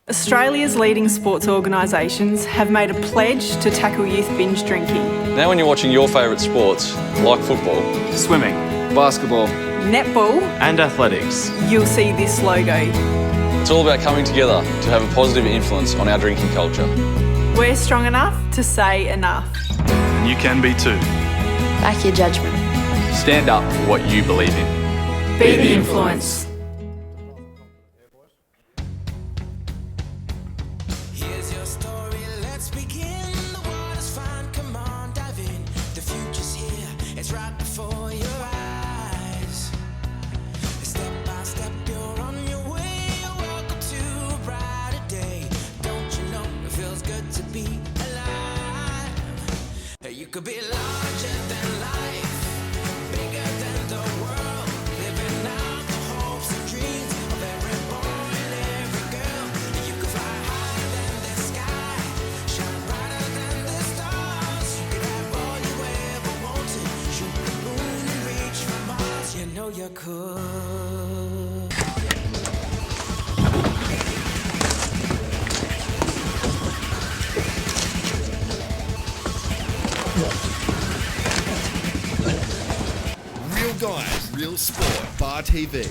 Australia's leading sports organisations have made a pledge to tackle youth binge drinking. Now when you're watching your favourite sports, like football, swimming, basketball, netball and athletics, you'll see this logo. It's all about coming together to have a positive influence on our drinking culture. We're strong enough to say enough. And you can be too. Back your judgment. Stand up for what you believe in. Be the influence. You could be larger than life, bigger than the world, living out the hopes and dreams of every boy and every girl. You could fly higher than the sky, shine brighter than the stars. You could have all you ever wanted, shoot the moon and reach for Mars. You know you could. Real guys, real sport, Bar TV.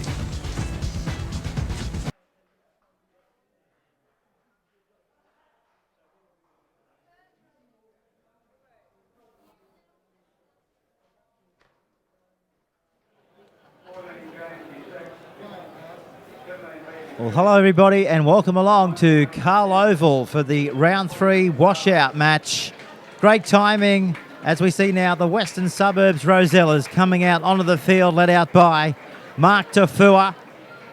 Well, hello everybody and welcome along to Carl Oval for the round 3 washout match. Great timing as we see now the Western Suburbs Rosellas coming out onto the field, led out by Mark Tafua.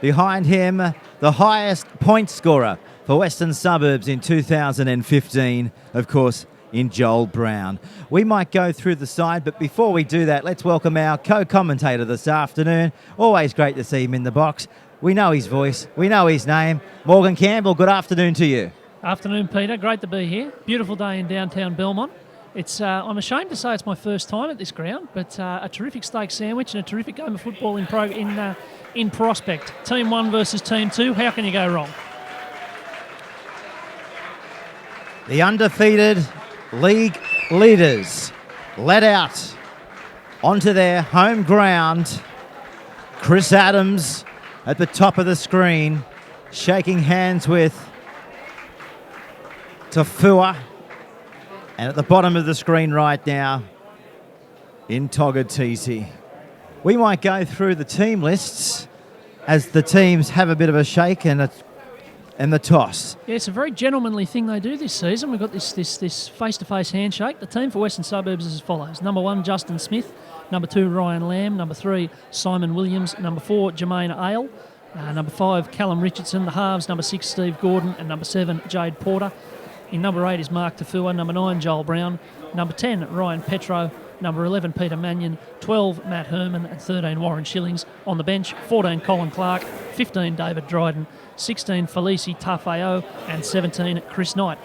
Behind him, the highest point scorer for Western Suburbs in 2015, of course, in Joel Brown. We might go through the side, but before we do that, let's welcome our co-commentator this afternoon. Always great to see him in the box. We know his voice, we know his name. Morgan Campbell, good afternoon to you. Afternoon, Peter. Great to be here. Beautiful day in downtown Belmont. It's I'm ashamed to say it's my first time at this ground, but a terrific steak sandwich and a terrific game of football in prospect. Team 1 versus Team 2. How can you go wrong? The undefeated league leaders led out onto their home ground. Chris Adams at the top of the screen, shaking hands with Tafua. And at the bottom of the screen right now, in Togatisi. We might go through the team lists as the teams have a bit of a shake and the toss. Yeah, it's a very gentlemanly thing they do this season. We've got this face-to-face handshake. The team for Western Suburbs is as follows. Number 1, Justin Smith. Number 2, Ryan Lamb. Number 3, Simon Williams. Number 4, Jermaine Ale. Number 5, Callum Richardson. The halves, number 6, Steve Gordon. And number 7, Jade Porter. In number 8 is Mark Tafua. Number 9, Joel Brown. Number 10, Ryan Petro. Number 11, Peter Mannion. 12, Matt Herman. And 13, Warren Shillings. On the bench, 14, Colin Clark. 15, David Dryden. 16, Felici Tafeo. And 17, Chris Knight.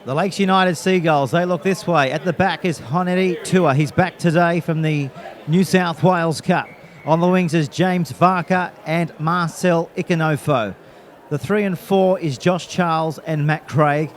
The Lakes United Seagulls, they look this way. At the back is Honedi Tua. He's back today from the New South Wales Cup. On the wings is James Varka and Marcel Ikanofo. The 3 and 4 is Josh Charles and Matt Craig.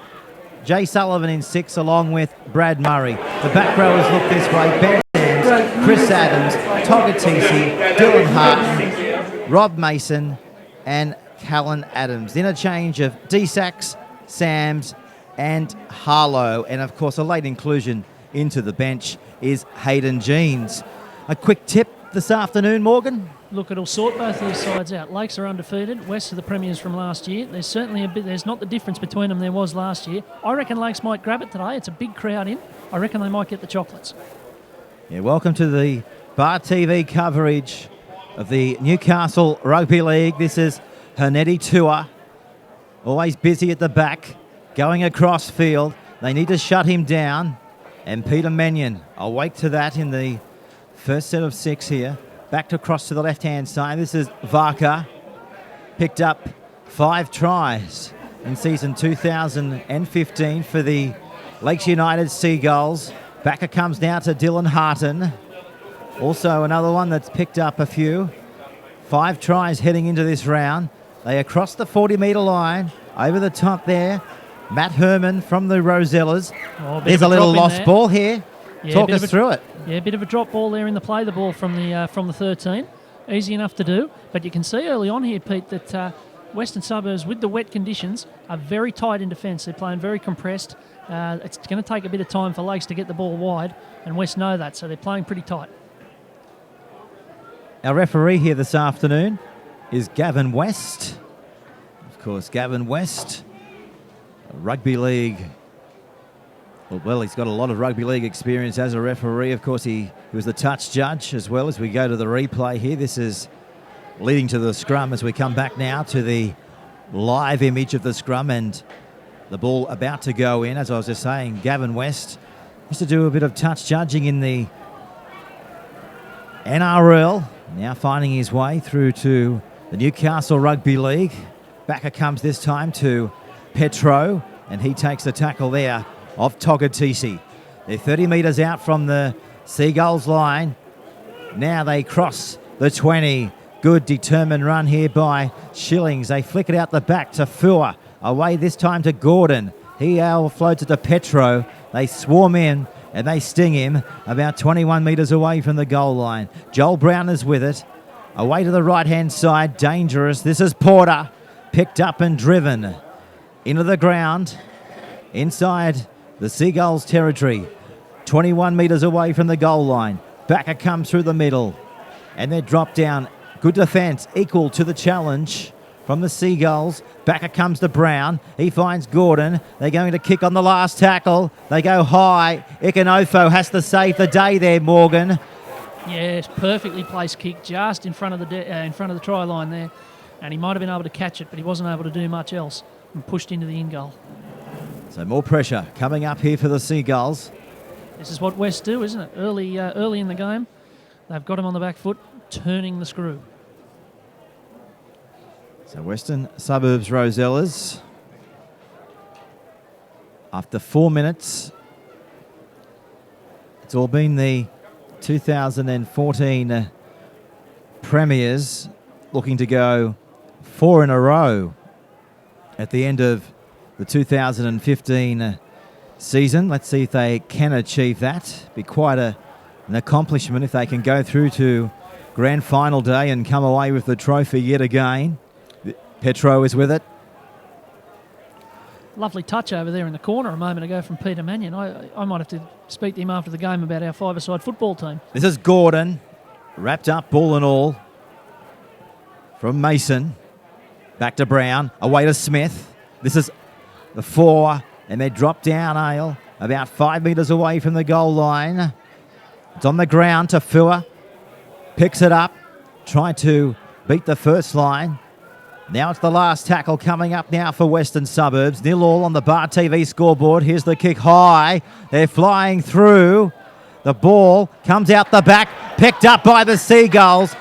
Jay Sullivan in 6 along with Brad Murray. The back rowers look this way. Ben Sands, Chris Adams, Togatisi, Dylan Harton, Rob Mason and Callan Adams. Interchange of D-Sacks, Sams and Harlow. And of course a late inclusion into the bench is Hayden Jeans. A quick tip this afternoon, Morgan? Look, it'll sort both of these sides out. Lakes are undefeated. West are the premiers from last year. There's certainly there's not the difference between them there was last year. I reckon Lakes might grab it today. It's a big crowd in. I reckon they might get the chocolates. Yeah, welcome to the Bar TV coverage of the Newcastle Rugby League. This is Honedi Tua, always busy at the back, going across field. They need to shut him down. And Peter Mannion, awake to that in the first set of 6 here. Back across to the left-hand side. This is Varka. Picked up 5 tries in season 2015 for the Lakes United Seagulls. Backer comes now to Dylan Harton. Also another one that's picked up a few. 5 tries heading into this round. They are across the 40-metre line. Over the top there, Matt Herman from the Rosellas. Oh, There's a little drop in lost there. ball here. Yeah, Talk bit us of a- through it. Yeah, a bit of a drop ball there in the play, the ball from the 13. Easy enough to do. But you can see early on here, Pete, that Western Suburbs, with the wet conditions, are very tight in defence. They're playing very compressed. It's going to take a bit of time for Lakes to get the ball wide, and West know that, so they're playing pretty tight. Our referee here this afternoon is Gavin West. Of course, Gavin West, rugby league. Well, he's got a lot of rugby league experience as a referee. Of course, he was the touch judge as well. As we go to the replay here, this is leading to the scrum as we come back now to the live image of the scrum and the ball about to go in. As I was just saying, Gavin West used to do a bit of touch judging in the NRL, now finding his way through to the Newcastle Rugby League. Backer comes this time to Petro, and he takes the tackle there of Togatisi. They're 30 metres out from the Seagulls line. Now they cross the 20. Good determined run here by Shillings. They flick it out the back to Fua. Away this time to Gordon. He floats it to Petro. They swarm in and they sting him about 21 metres away from the goal line. Joel Brown is with it. Away to the right-hand side. Dangerous. This is Porter. Picked up and driven into the ground inside the Seagulls territory. 21 metres away from the goal line. Backer comes through the middle and they're dropped down. Good defence, equal to the challenge from the Seagulls. Backer comes to Brown. He finds Gordon. They're going to kick on the last tackle. They go high. Ikanofo has to save the day there, Morgan. Yes, perfectly placed kick just in front of the try line there, and he might have been able to catch it, but he wasn't able to do much else and pushed into the in goal. So more pressure coming up here for the Seagulls. This is what West do, isn't it? Early in the game, they've got him on the back foot, turning the screw. So Western Suburbs Rosellas, after 4 minutes, it's all been the 2014 premiers, looking to go 4 in a row at the end of the 2015 season. Let's see if they can achieve that. Be quite an accomplishment if they can go through to grand final day and come away with the trophy yet again. Petro is with it. Lovely touch over there in the corner a moment ago from Peter Mannion. I might have to speak to him after the game about our five-a-side football team. This is Gordon, wrapped up ball and all from Mason. Back to Brown, away to Smith. This is the 4, and they drop down Ale about 5 metres away from the goal line. It's on the ground to Fua. Picks it up, tried to beat the first line. Now it's the last tackle coming up now for Western Suburbs. 0-0 on the Bar TV scoreboard. Here's the kick high. They're flying through. The ball comes out the back, picked up by the Seagulls.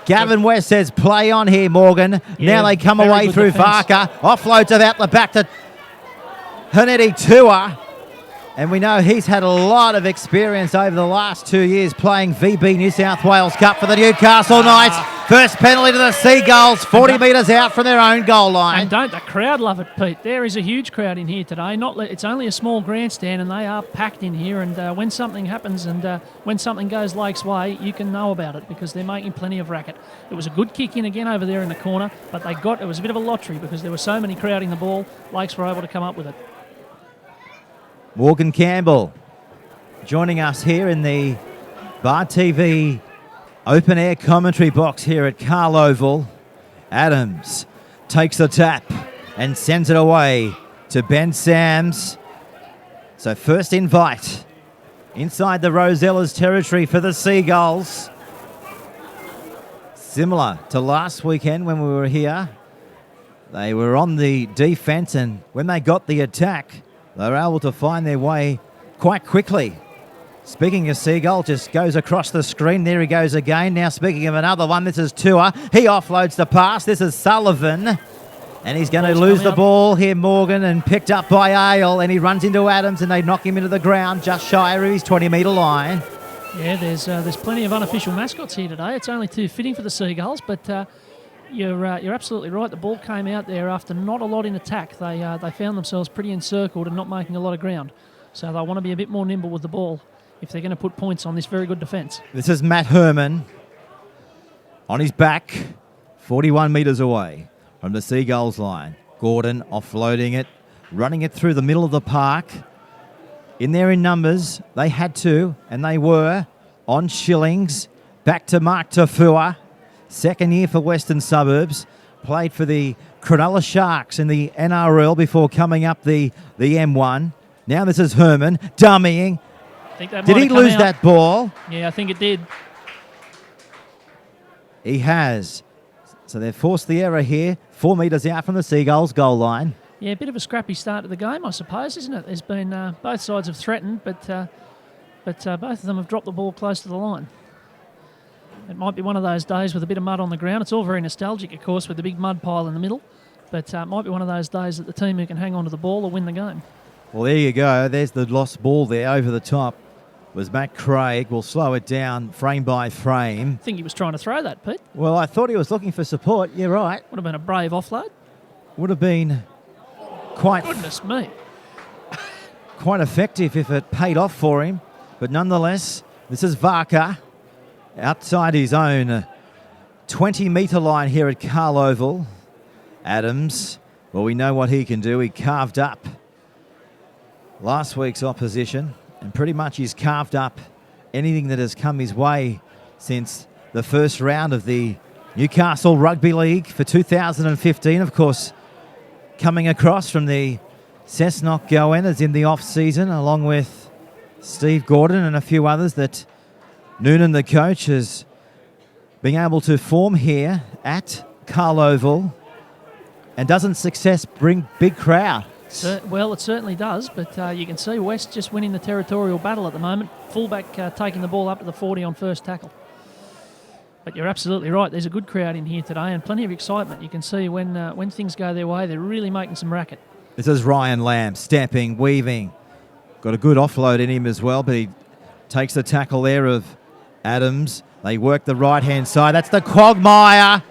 Gavin West says play on here, Morgan. Yeah, now they come very away good through defence. Varka. Offloads it out the back to Haneti Tua. And we know he's had a lot of experience over the last 2 years playing VB New South Wales Cup for the Newcastle Knights. First penalty to the Seagulls, 40 metres out from their own goal line. And don't the crowd love it, Pete? There is a huge crowd in here today. It's only a small grandstand, and they are packed in here. And when something happens and when something goes Lakes way, you can know about it because they're making plenty of racket. It was a good kick in again over there in the corner, but it was a bit of a lottery because there were so many crowding the ball. Lakes were able to come up with it. Morgan Campbell joining us here in the Bar TV open air commentary box here at Carl Oval. Adams takes the tap and sends it away to Ben Sams. So first invite inside the Rosellas territory for the Seagulls. Similar to last weekend when we were here. They were on the defence, and when they got the attack, they were able to find their way quite quickly. Speaking of Seagull, just goes across the screen. There he goes again. Now speaking of another one, this is Tua. He offloads the pass. This is Sullivan. And he's going to lose the ball here, Morgan, and picked up by Ale. And he runs into Adams and they knock him into the ground just shy of his 20-metre line. Yeah, there's plenty of unofficial mascots here today. It's only too fitting for the Seagulls, but You're absolutely right. The ball came out there after not a lot in attack. They found themselves pretty encircled and not making a lot of ground. So they want to be a bit more nimble with the ball if they're going to put points on this very good defence. This is Matt Herman on his back, 41 metres away from the Seagulls line. Gordon offloading it, running it through the middle of the park. In there in numbers, they had to, and they were, on Shillings. Back to Mark Tafua, second year for Western Suburbs. Played for the Cronulla Sharks in the NRL before coming up the M1. Now this is Herman, dummying. I think that Did might he have come lose out. that ball? Yeah, I think it did. He has. So they've forced the error here, 4 metres out from the Seagulls goal line. Yeah, a bit of a scrappy start to the game, I suppose, isn't it? There's been both sides have threatened, but both of them have dropped the ball close to the line. It might be one of those days with a bit of mud on the ground. It's all very nostalgic, of course, with the big mud pile in the middle, but it might be one of those days that the team who can hang on to the ball will win the game. Well, there you go. There's the lost ball there over the top. Was Matt Craig. We'll slow it down frame by frame. I think he was trying to throw that, Pete. Well, I thought he was looking for support. You're right. Would have been a brave offload. Would have been quite Goodness me. quite effective if it paid off for him. But nonetheless, this is Varka outside his own 20-metre line here at Carl Oval. Adams, well, we know what he can do. He carved up last week's opposition, and pretty much he's carved up anything that has come his way since the first round of the Newcastle Rugby League for 2015. Of course, coming across from the Cessnock Goannas in the off-season, along with Steve Gordon and a few others that Noonan, the coach, has been able to form here at Carl Oval. And doesn't success bring big crowd? Well, it certainly does, but you can see West just winning the territorial battle at the moment. Fullback taking the ball up to the 40 on first tackle. But you're absolutely right. There's a good crowd in here today and plenty of excitement. You can see when things go their way, they're really making some racket. This is Ryan Lamb, stepping, weaving. Got a good offload in him as well, but he takes the tackle there of Adams. They work the right-hand side. That's the Quagmire.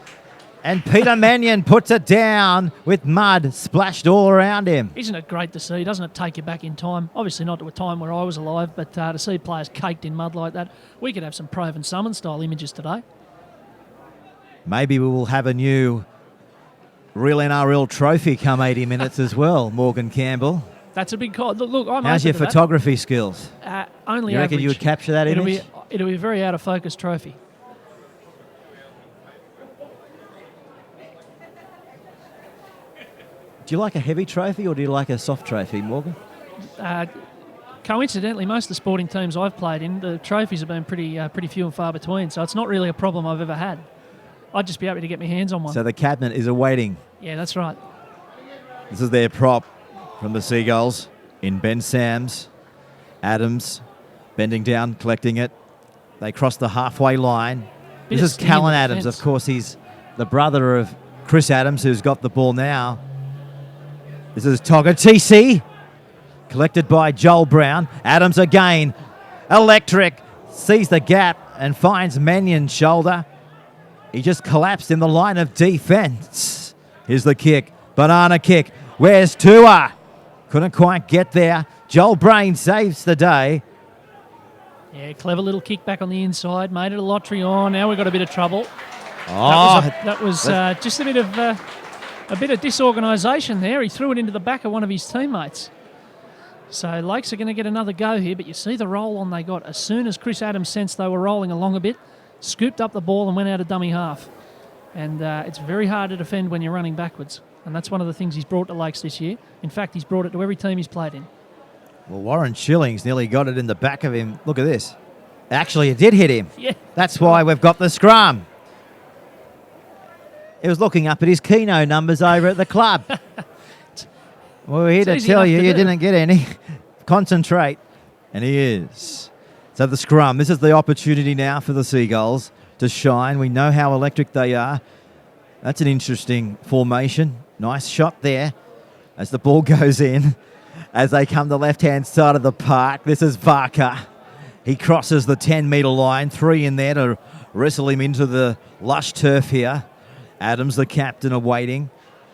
And Peter Mannion puts it down with mud splashed all around him. Isn't it great to see? Doesn't it take you back in time? Obviously not to a time where I was alive, but to see players caked in mud like that, we could have some Proven Summon style images today. Maybe we will have a new real NRL trophy come 80 minutes as well, Morgan Campbell. That's a big call. Look, I'm How's open your to that. photography skills? Only You reckon average. you would capture that image? It'll be a very out of focus trophy. Do you like a heavy trophy or do you like a soft trophy, Morgan? Coincidentally, most of the sporting teams I've played in, the trophies have been pretty few and far between, so it's not really a problem I've ever had. I'd just be happy to get my hands on one. So the cabinet is awaiting. Yeah, that's right. This is their prop from the Seagulls in Ben Sams. Adams bending down, collecting it. They cross the halfway line. Bit This of is sting in Callan the Adams. defence. Of course, he's the brother of Chris Adams, who's got the ball now. This is Togatisi, collected by Joel Brown. Adams again, electric, sees the gap and finds Mannion's shoulder. He just collapsed in the line of defence. Here's the kick, banana kick. Where's Tua? Couldn't quite get there. Joel Brain saves the day. Yeah, clever little kick back on the inside, made it a lottery on. Now we've got a bit of trouble. Oh, That was just a bit of disorganisation there. He threw it into the back of one of his teammates. So Lakes are going to get another go here, but you see the roll on they got. As soon as Chris Adams sensed they were rolling along a bit, scooped up the ball and went out of dummy half. And it's very hard to defend when you're running backwards. And that's one of the things he's brought to Lakes this year. In fact, he's brought it to every team he's played in. well, Warren Shillings nearly got it in the back of him. Look at this. Actually, it did hit him. Yeah. That's why we've got the scrum. He was looking up at his Keno numbers over at the club. Well, we're here to easy tell enough you to you do. didn't get any. Concentrate. And he is. So the scrum, this is the opportunity now for the Seagulls to shine. We know how electric they are. That's an interesting formation. Nice shot there as the ball goes in. As they come the left-hand side of the park, this is Varka. He crosses the 10-metre line. 3 in there to wrestle him into the lush turf here Adams, the captain, awaiting.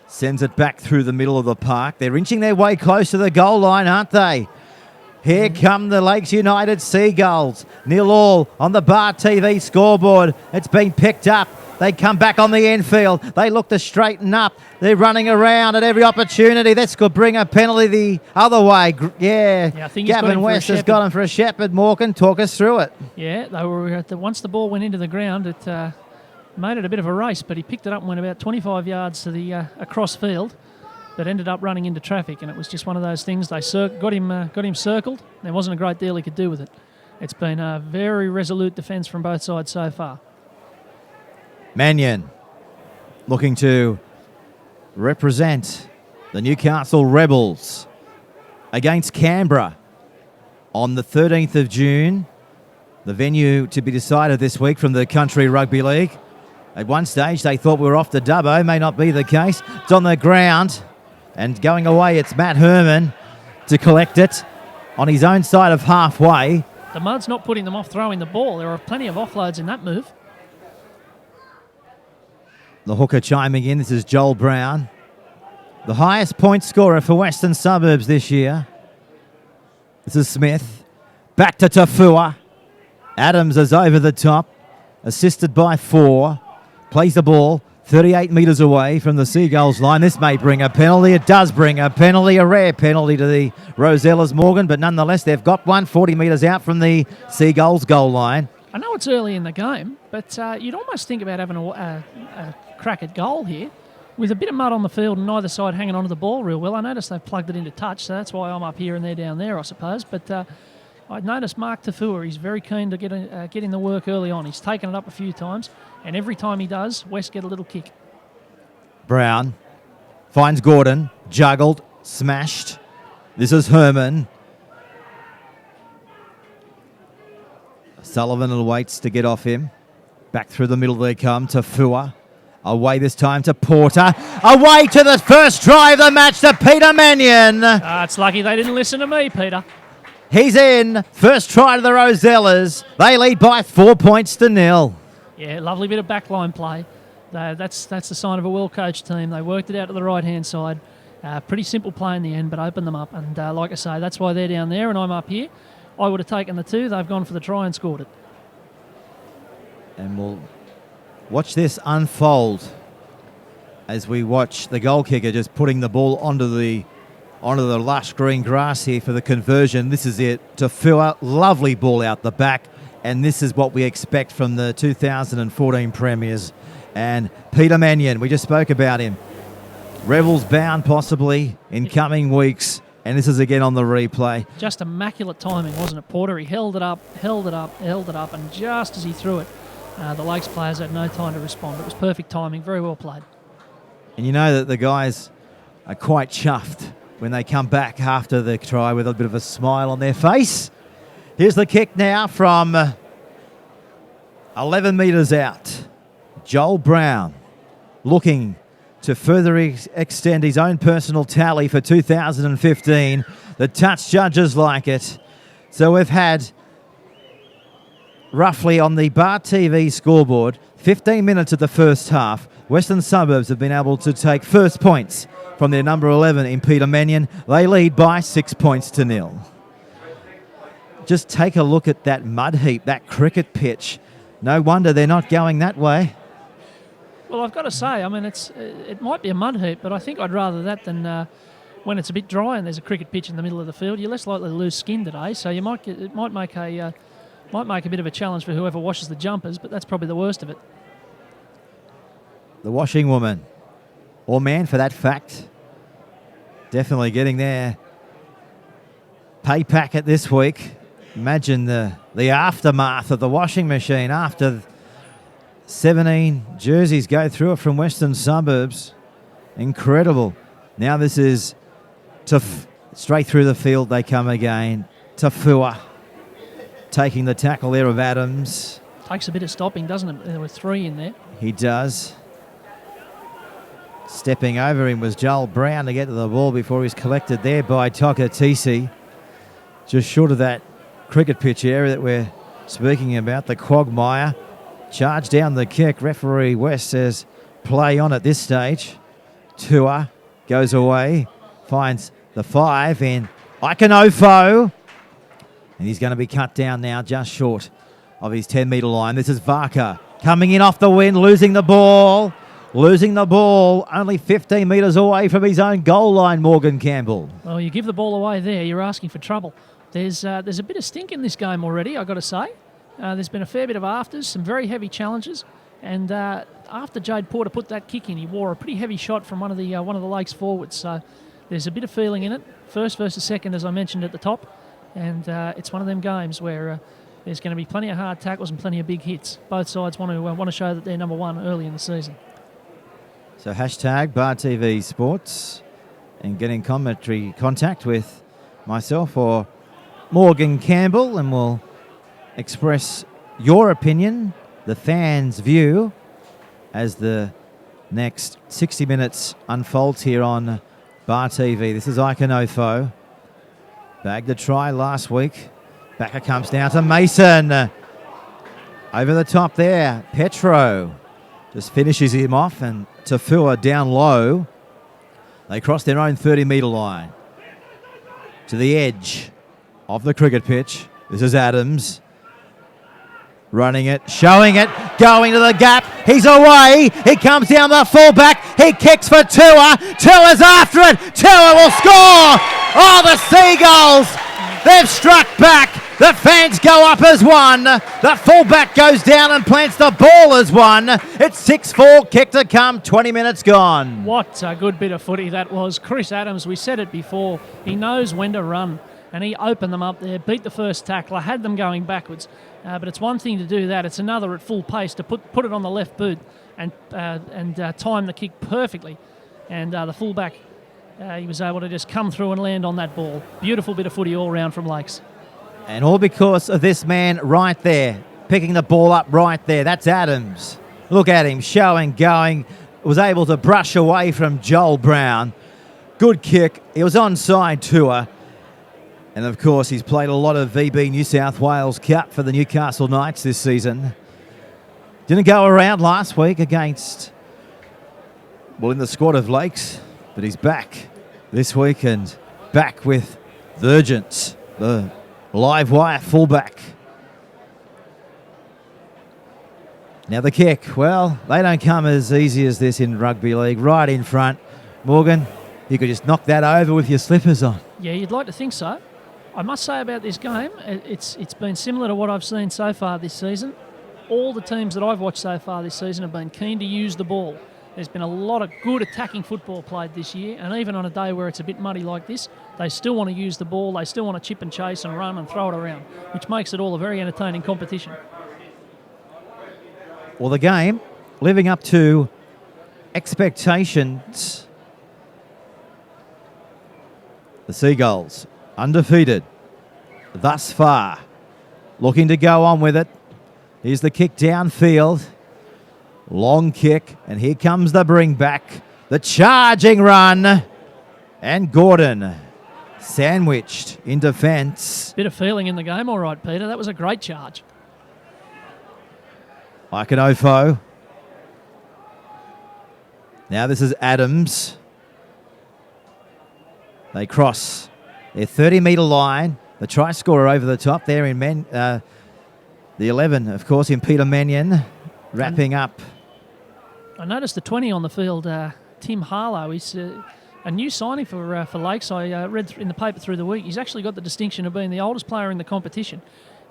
Sends it back through the middle of the park. They're inching their way close to the goal line, aren't they? Here come the Lakes United Seagulls. 0-0 on the Bar TV scoreboard. It's been picked up. They come back on the infield. They look to straighten up. They're running around at every opportunity. This could bring a penalty the other way. Yeah, I think he's got him Gavin for a West has shepherd. got him for a shepherd. Morgan, talk us through it. Yeah, they were once the ball went into the ground, it made it a bit of a race, but he picked it up and went about 25 yards to the across field, but ended up running into traffic, and it was just one of those things. They got him circled. There wasn't a great deal he could do with it. It's been a very resolute defence from both sides so far. Mannion looking to represent the Newcastle Rebels against Canberra on the 13th of June. The venue to be decided this week from the Country Rugby League. At one stage, they thought we were off to Dubbo. May not be the case. It's on the ground. And going away, it's Matt Herman to collect it on his own side of halfway. The mud's not putting them off throwing the ball. There are plenty of offloads in that move. The hooker chiming in. This is Joel Brown, the highest point scorer for Western Suburbs this year. This is Smith. Back to Tafua. Adams is over the top, assisted by 4. Plays the ball 38 metres away from the Seagulls line. This may bring a penalty. It does bring a penalty, a rare penalty to the Rosellas, Morgan, but nonetheless, they've got one 40 metres out from the Seagulls goal line. I know it's early in the game, but you'd almost think about having a crack at goal here with a bit of mud on the field and either side hanging onto the ball real well. I noticed they've plugged it into touch, so that's why I'm up here and they're down there, I suppose. But I noticed Mark Tafua, he's very keen to get in the work early on. He's taken it up a few times, and every time he does, West get a little kick. Brown finds Gordon, juggled, smashed. This is Herman. Sullivan awaits to get off him. Back through the middle they come to Fua. Away this time to Porter. Away to the first try of the match to Peter Mannion. It's lucky they didn't listen to me, Peter. He's in. First try to the Rosellas. They lead by 4 points to 0. Yeah, lovely bit of backline play. That's the sign of a well-coached team. They worked it out to the right-hand side. Pretty simple play in the end, but opened them up. And like I say, that's why they're down there and I'm up here. I would have taken the 2. They've gone for the try and scored it. And we'll watch this unfold as we watch the goal kicker just putting the ball onto the lush green grass here for the conversion. This is it. Tafua, lovely ball out the back. And this is what we expect from the 2014 Premiers. And Peter Mannion, we just spoke about him. Rebels bound possibly in coming weeks. And this is again on the replay. Just immaculate timing, wasn't it, Porter? He held it up, and just as he threw it, the Lakes players had no time to respond. It was perfect timing, very well played. And you know that the guys are quite chuffed when they come back after the try with a bit of a smile on their face. Here's the kick now from 11 metres out. Joel Brown looking to further extend his own personal tally for 2015. The touch judges like it. So we've had roughly on the Bar TV scoreboard, 15 minutes of the first half, Western Suburbs have been able to take first points from their number 11 in Peter Mannion. They lead by 6 points to 0. Just take a look at that mud heap, that cricket pitch. No wonder they're not going that way. Well, I've got to say, I mean, it might be a mud heap, but I think I'd rather that than when it's a bit dry and there's a cricket pitch in the middle of the field. You're less likely to lose skin today, so it might make a bit of a challenge for whoever washes the jumpers, but that's probably the worst of it. The washing woman, or man for that fact, definitely getting their pay packet this week. Imagine the aftermath of the washing machine after 17 jerseys go through it from Western Suburbs. Incredible. Now this is straight through the field they come again. Tafua taking the tackle there of Adams. Takes a bit of stopping, doesn't it? There were 3 in there. He does. Stepping over him was Joel Brown to get to the ball before he's collected there by Tokatisi. Just short of that cricket pitch area that we're speaking about, the quagmire. Charge down the kick. Referee West says play on at this stage. Tua goes away, finds the 5 in Iconofo. And he's going to be cut down now just short of his 10-metre line. This is Varka coming in off the wind, losing the ball. Only 15 metres away from his own goal line, Morgan Campbell. Well, you give the ball away there, you're asking for trouble. There's a bit of stink in this game already, I've got to say. There's been a fair bit of afters, some very heavy challenges. And after Jade Porter put that kick in, he wore a pretty heavy shot from one of the Lakes forwards. So there's a bit of feeling in it. First versus second, as I mentioned at the top. And it's one of them games where there's going to be plenty of hard tackles and plenty of big hits. Both sides want to show that they're number one early in the season. So hashtag Bar TV Sports and get in contact with myself or Morgan Campbell, and we'll express your opinion, the fans' view, as the next 60 minutes unfolds here on Bar TV. This is Iconofo. Bagged a try last week. Backer comes down to Mason. Over the top there, Petro just finishes him off, and Tafua down low. They cross their own 30-metre line to the edge of the cricket pitch. This is Adams. Running it, showing it, going to the gap. He's away. He comes down the fullback. He kicks for Tua. Tua's after it. Tua will score. Oh, the Seagulls. They've struck back. The fans go up as one. The fullback goes down and plants the ball as one. It's 6-4, kick to come, 20 minutes gone. What a good bit of footy that was. Chris Adams, we said it before, he knows when to run, and he opened them up there, beat the first tackler, had them going backwards. But it's one thing to do that, it's another at full pace to put it on the left boot and time the kick perfectly. And the fullback, he was able to just come through and land on that ball. Beautiful bit of footy all round from Lakes. And all because of this man right there, picking the ball up right there. That's Adams. Look at him, showing, going. Was able to brush away from Joel Brown. Good kick. He was onside Tua. And of course, he's played a lot of VB New South Wales Cup for the Newcastle Knights this season. Didn't go around last week against, well, in the squad of Lakes, but he's back this week and back with Virgins, the live wire fullback. Now the kick, well, they don't come as easy as this in rugby league. Right in front. Morgan, you could just knock that over with your slippers on. Yeah, you'd like to think so. I must say about this game, it's been similar to what I've seen so far this season. All the teams that I've watched so far this season have been keen to use the ball. There's been a lot of good attacking football played this year, and even on a day where it's a bit muddy like this, they still want to use the ball, they still want to chip and chase and run and throw it around, which makes it all a very entertaining competition. Well, the game living up to expectations. The Seagulls undefeated thus far, looking to go on with it. Here's the kick downfield. Long kick, and here comes the bring back. The charging run. And Gordon sandwiched in defence. Bit of feeling in the game, all right, Peter. That was a great charge. Iconofo. Now this is Adams. They cross their 30-metre line. The try scorer over the top there in the 11, of course, in Peter Mannion, wrapping up. I noticed the 20 on the field, Tim Harlow. He's a new signing for Lakes. I read in the paper through the week. He's actually got the distinction of being the oldest player in the competition.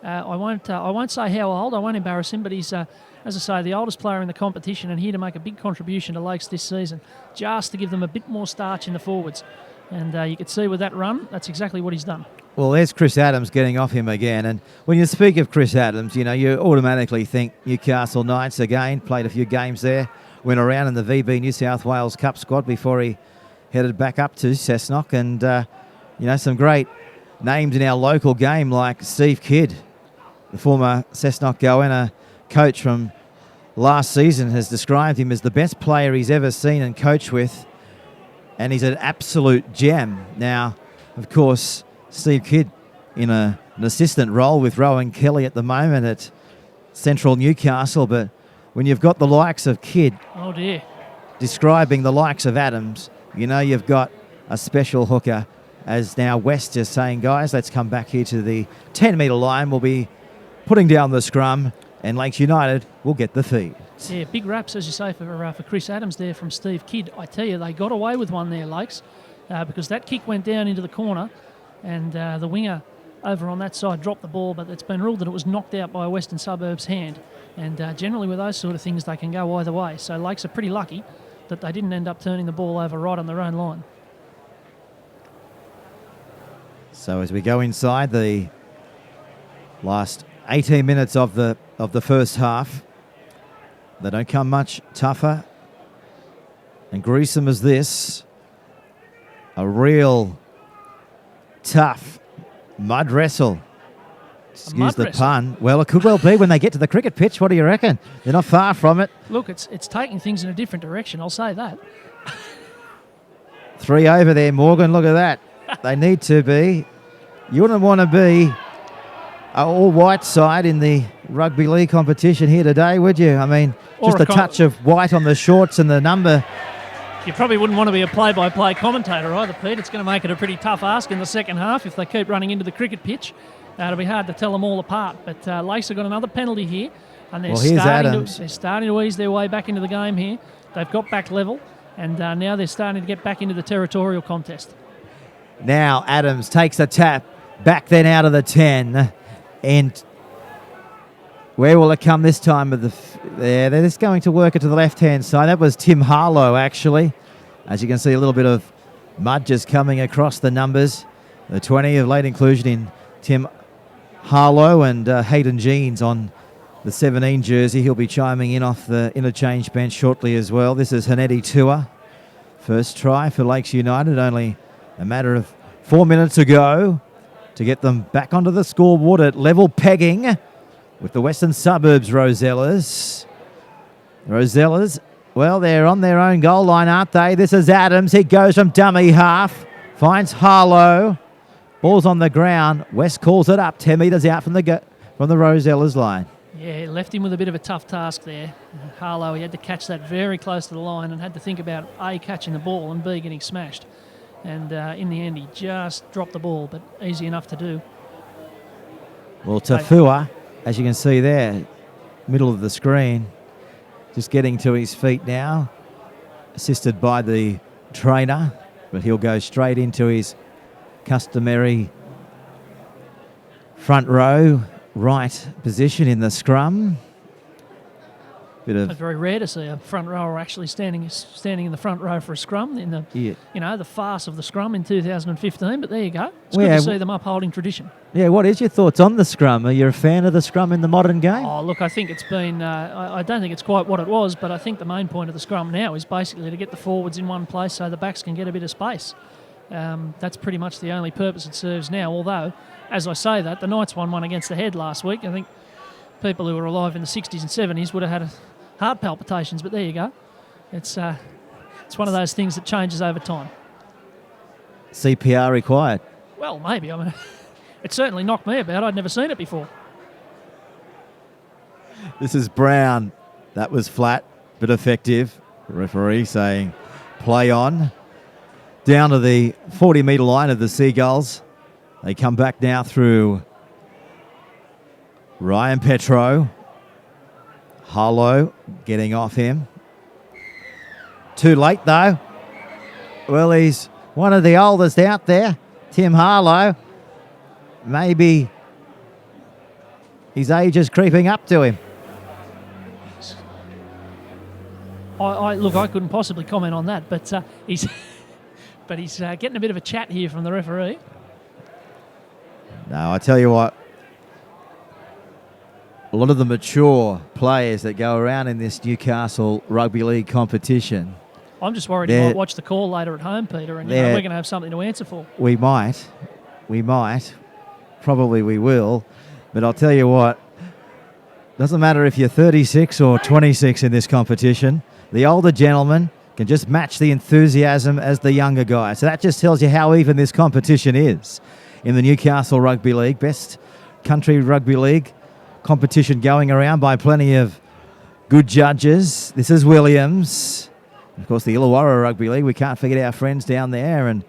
I won't say how old. I won't embarrass him, but he's, as I say, the oldest player in the competition and here to make a big contribution to Lakes this season, just to give them a bit more starch in the forwards. And you could see with that run, that's exactly what he's done. Well, there's Chris Adams getting off him again. And when you speak of Chris Adams, you know, you automatically think Newcastle Knights again. Played a few games there. Went around in the VB New South Wales Cup squad before he headed back up to Cessnock. And, you know, some great names in our local game like Steve Kidd, the former Cessnock Goanna coach from last season, has described him as the best player he's ever seen and coached with. And he's an absolute gem. Now, of course, Steve Kidd in an assistant role with Rowan Kelly at the moment at Central Newcastle. But when you've got the likes of Kidd, oh dear, describing the likes of Adams, you know you've got a special hooker, as now West is saying, guys, let's come back here to the 10-metre line. We'll be putting down the scrum, and Lakes United will get the feed. Yeah, big raps, as you say, for Chris Adams there from Steve Kidd. I tell you, they got away with one there, Lakes, because that kick went down into the corner, and the winger over on that side dropped the ball, but it's been ruled that it was knocked out by a Western Suburbs hand. And generally with those sort of things, they can go either way. So Lakes are pretty lucky that they didn't end up turning the ball over right on their own line. So as we go inside the last 18 minutes of the first half, they don't come much tougher and gruesome as this. A real tough mud wrestle. Excuse the pun. Well, it could well be when they get to the cricket pitch. What do you reckon? They're not far from it. Look, it's taking things in a different direction, I'll say that. 3 over there, Morgan. Look at that. They need to be. You wouldn't want to be an all-white side in the rugby league competition here today, would you? I mean, just a touch of white on the shorts and the number. You probably wouldn't want to be a play-by-play commentator either, Pete. It's going to make it a pretty tough ask in the second half if they keep running into the cricket pitch. It'll be hard to tell them all apart. But Lakes have got another penalty here, and they're starting to ease their way back into the game here. They've got back level, and now they're starting to get back into the territorial contest. Now Adams takes a tap back then out of the 10, and where will it come this time? They're just going to work it to the left-hand side. That was Tim Harlow, actually. As you can see, a little bit of mud just coming across the numbers. The 20 of late inclusion in Tim Harlow, and Hayden Jeans on the 17 jersey. He'll be chiming in off the interchange bench shortly as well. This is Haneti Tua. First try for Lakes United. Only a matter of 4 minutes ago to get them back onto the scoreboard at level pegging with the Western Suburbs Rosellas. Rosellas, well, they're on their own goal line, aren't they? This is Adams. He goes from dummy half. Finds Harlow. Ball's on the ground. West calls it up 10 metres out from the Rosellas line. Yeah, left him with a bit of a tough task there. Harlow, he had to catch that very close to the line and had to think about A, catching the ball, and B, getting smashed. And in the end, he just dropped the ball, but easy enough to do. Well, Tafua, as you can see there, middle of the screen, just getting to his feet now, assisted by the trainer, but he'll go straight into his customary front row right position in the scrum. It's very rare to see a front rower actually standing in the front row for a scrum in the the farce of the scrum in 2015. But there you go. It's good to see them upholding tradition. Yeah, what is your thoughts on the scrum? Are you a fan of the scrum in the modern game? Oh, look, I think it's been. I don't think it's quite what it was, but I think the main point of the scrum now is basically to get the forwards in one place so the backs can get a bit of space. That's pretty much the only purpose it serves now. Although, as I say that, the Knights won one against the Head last week. I think people who were alive in the 60s and 70s would have had heart palpitations, but there you go. It's one of those things that changes over time. CPR required? Well, maybe. I mean, it certainly knocked me about. I'd never seen it before. This is Brown. That was flat, but effective. The referee saying play on. Down to the 40-metre line of the Seagulls. They come back now through Ryan Petro. Harlow getting off him. Too late, though. Well, he's one of the oldest out there, Tim Harlow. Maybe his age is creeping up to him. I couldn't possibly comment on that, but he's getting a bit of a chat here from the referee. No, I tell you what, a lot of the mature players that go around in this Newcastle Rugby League competition. I'm just worried you might watch the call later at home, Peter, and we're going to have something to answer for. We might. Probably we will. But I'll tell you what, doesn't matter if you're 36 or 26 in this competition. The older gentleman can just match the enthusiasm as the younger guy. So that just tells you how even this competition is. In the Newcastle Rugby League, best country rugby league competition going around by plenty of good judges. This is Williams. Of course, the Illawarra Rugby League, we can't forget our friends down there and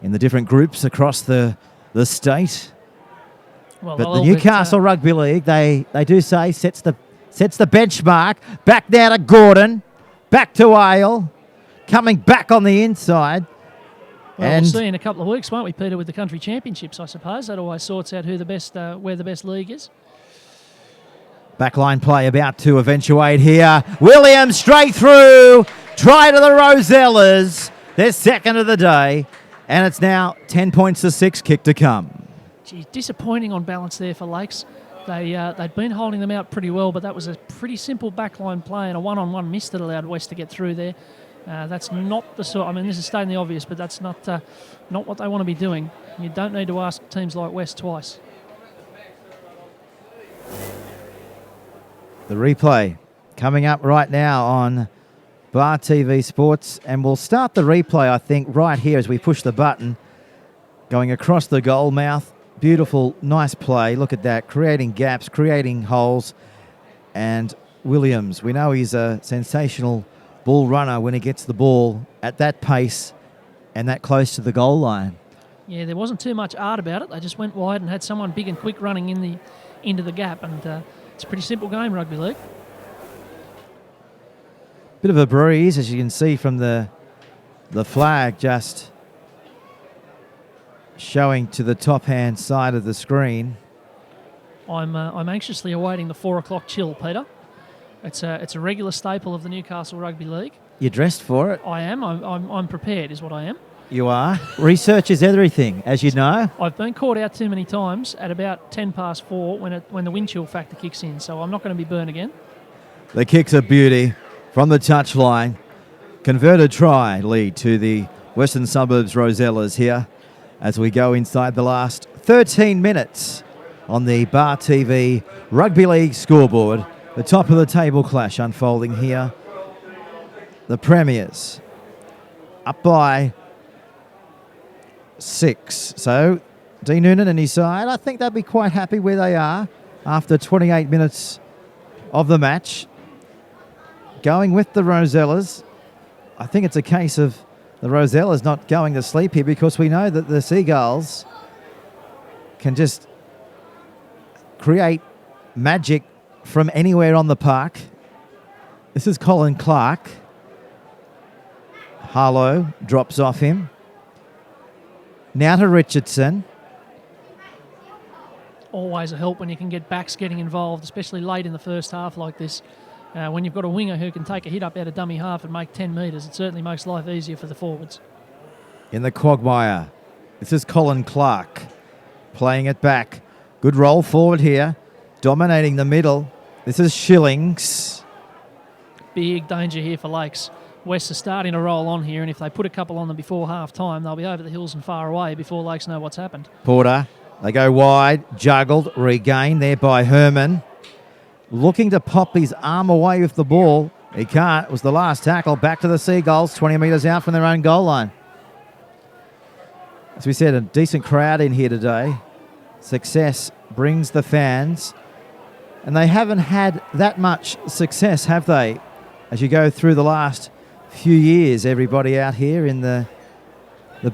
in the different groups across the state. Well, But a the little bit, Newcastle Rugby League, they do say sets the benchmark. Back now to Gordon, back to Ale, coming back on the inside. Well, and we'll see in a couple of weeks, won't we, Peter, with the country championships, I suppose. That always sorts out who the best, where the best league is. backline play about to eventuate here. Williams straight through. Try to the Rosellas. Their second of the day. And it's now 10 points to 6, kick to come. Gee, disappointing on balance there for Lakes. They'd been holding them out pretty well, but that was a pretty simple backline play and a one-on-one miss that allowed West to get through there. That's not the sort. I mean, this is stating the obvious, but that's not what they want to be doing. You don't need to ask teams like West twice. The replay coming up right now on Bar TV Sports, and we'll start the replay, I think, right here as we push the button, going across the goal mouth. Beautiful, nice play. Look at that, creating gaps, creating holes. And Williams, we know he's a sensational ball runner when he gets the ball at that pace and that close to the goal line. Yeah, there wasn't too much art about it. They just went wide and had someone big and quick running into the gap, and it's a pretty simple game, rugby league. Bit of a breeze, as you can see from the flag just showing to the top-hand side of the screen. I'm anxiously awaiting the 4 o'clock chill, Peter. It's a regular staple of the Newcastle Rugby League. You're dressed for it. I am. I'm prepared, is what I am. You are. Research is everything, as you know. I've been caught out too many times at about 10 past 4 when the wind chill factor kicks in, so I'm not going to be burned again. The kick's a beauty from the touchline. Converted try lead to the Western Suburbs Rosellas here as we go inside the last 13 minutes on the Bar TV Rugby League scoreboard. The top of the table clash unfolding here. The Premiers up by 6. So Dean Noonan and his side, I think they'll be quite happy where they are after 28 minutes of the match. Going with the Rosellas. I think it's a case of the Rosellas not going to sleep here because we know that the Seagulls can just create magic from anywhere on the park. This is Colin Clark. Harlow drops off him. Now to Richardson. Always a help when you can get backs getting involved, especially late in the first half like this. When you've got a winger who can take a hit up out of dummy half and make 10 metres, it certainly makes life easier for the forwards. In the quagmire. This is Colin Clark playing it back. Good roll forward here. Dominating the middle. This is Shillings. Big danger here for Lakes. West are starting to roll on here, and if they put a couple on them before half-time, they'll be over the hills and far away before Lakes know what's happened. Porter. They go wide. Juggled. Regained there by Herman. Looking to pop his arm away with the ball. He can't. It was the last tackle. Back to the Seagulls, 20 metres out from their own goal line. As we said, a decent crowd in here today. Success brings the fans. And they haven't had that much success, have they? As you go through the last few years, everybody out here in the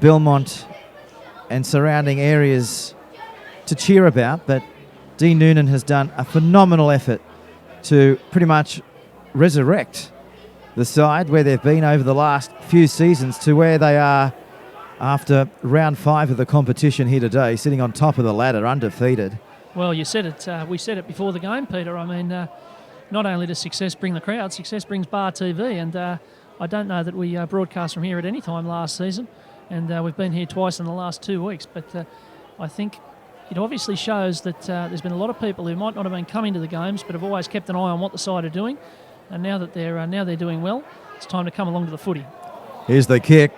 Belmont and surrounding areas to cheer about. But Dean Noonan has done a phenomenal effort to pretty much resurrect the side where they've been over the last few seasons to where they are after round 5 of the competition here today, sitting on top of the ladder, undefeated. Well, you said it. We said it before the game, Peter. I mean, not only does success bring the crowd, success brings Bar TV, and I don't know that we broadcast from here at any time last season, and we've been here twice in the last 2 weeks, but I think it obviously shows that there's been a lot of people who might not have been coming to the games but have always kept an eye on what the side are doing, and now that they're doing well, it's time to come along to the footy. Here's the kick.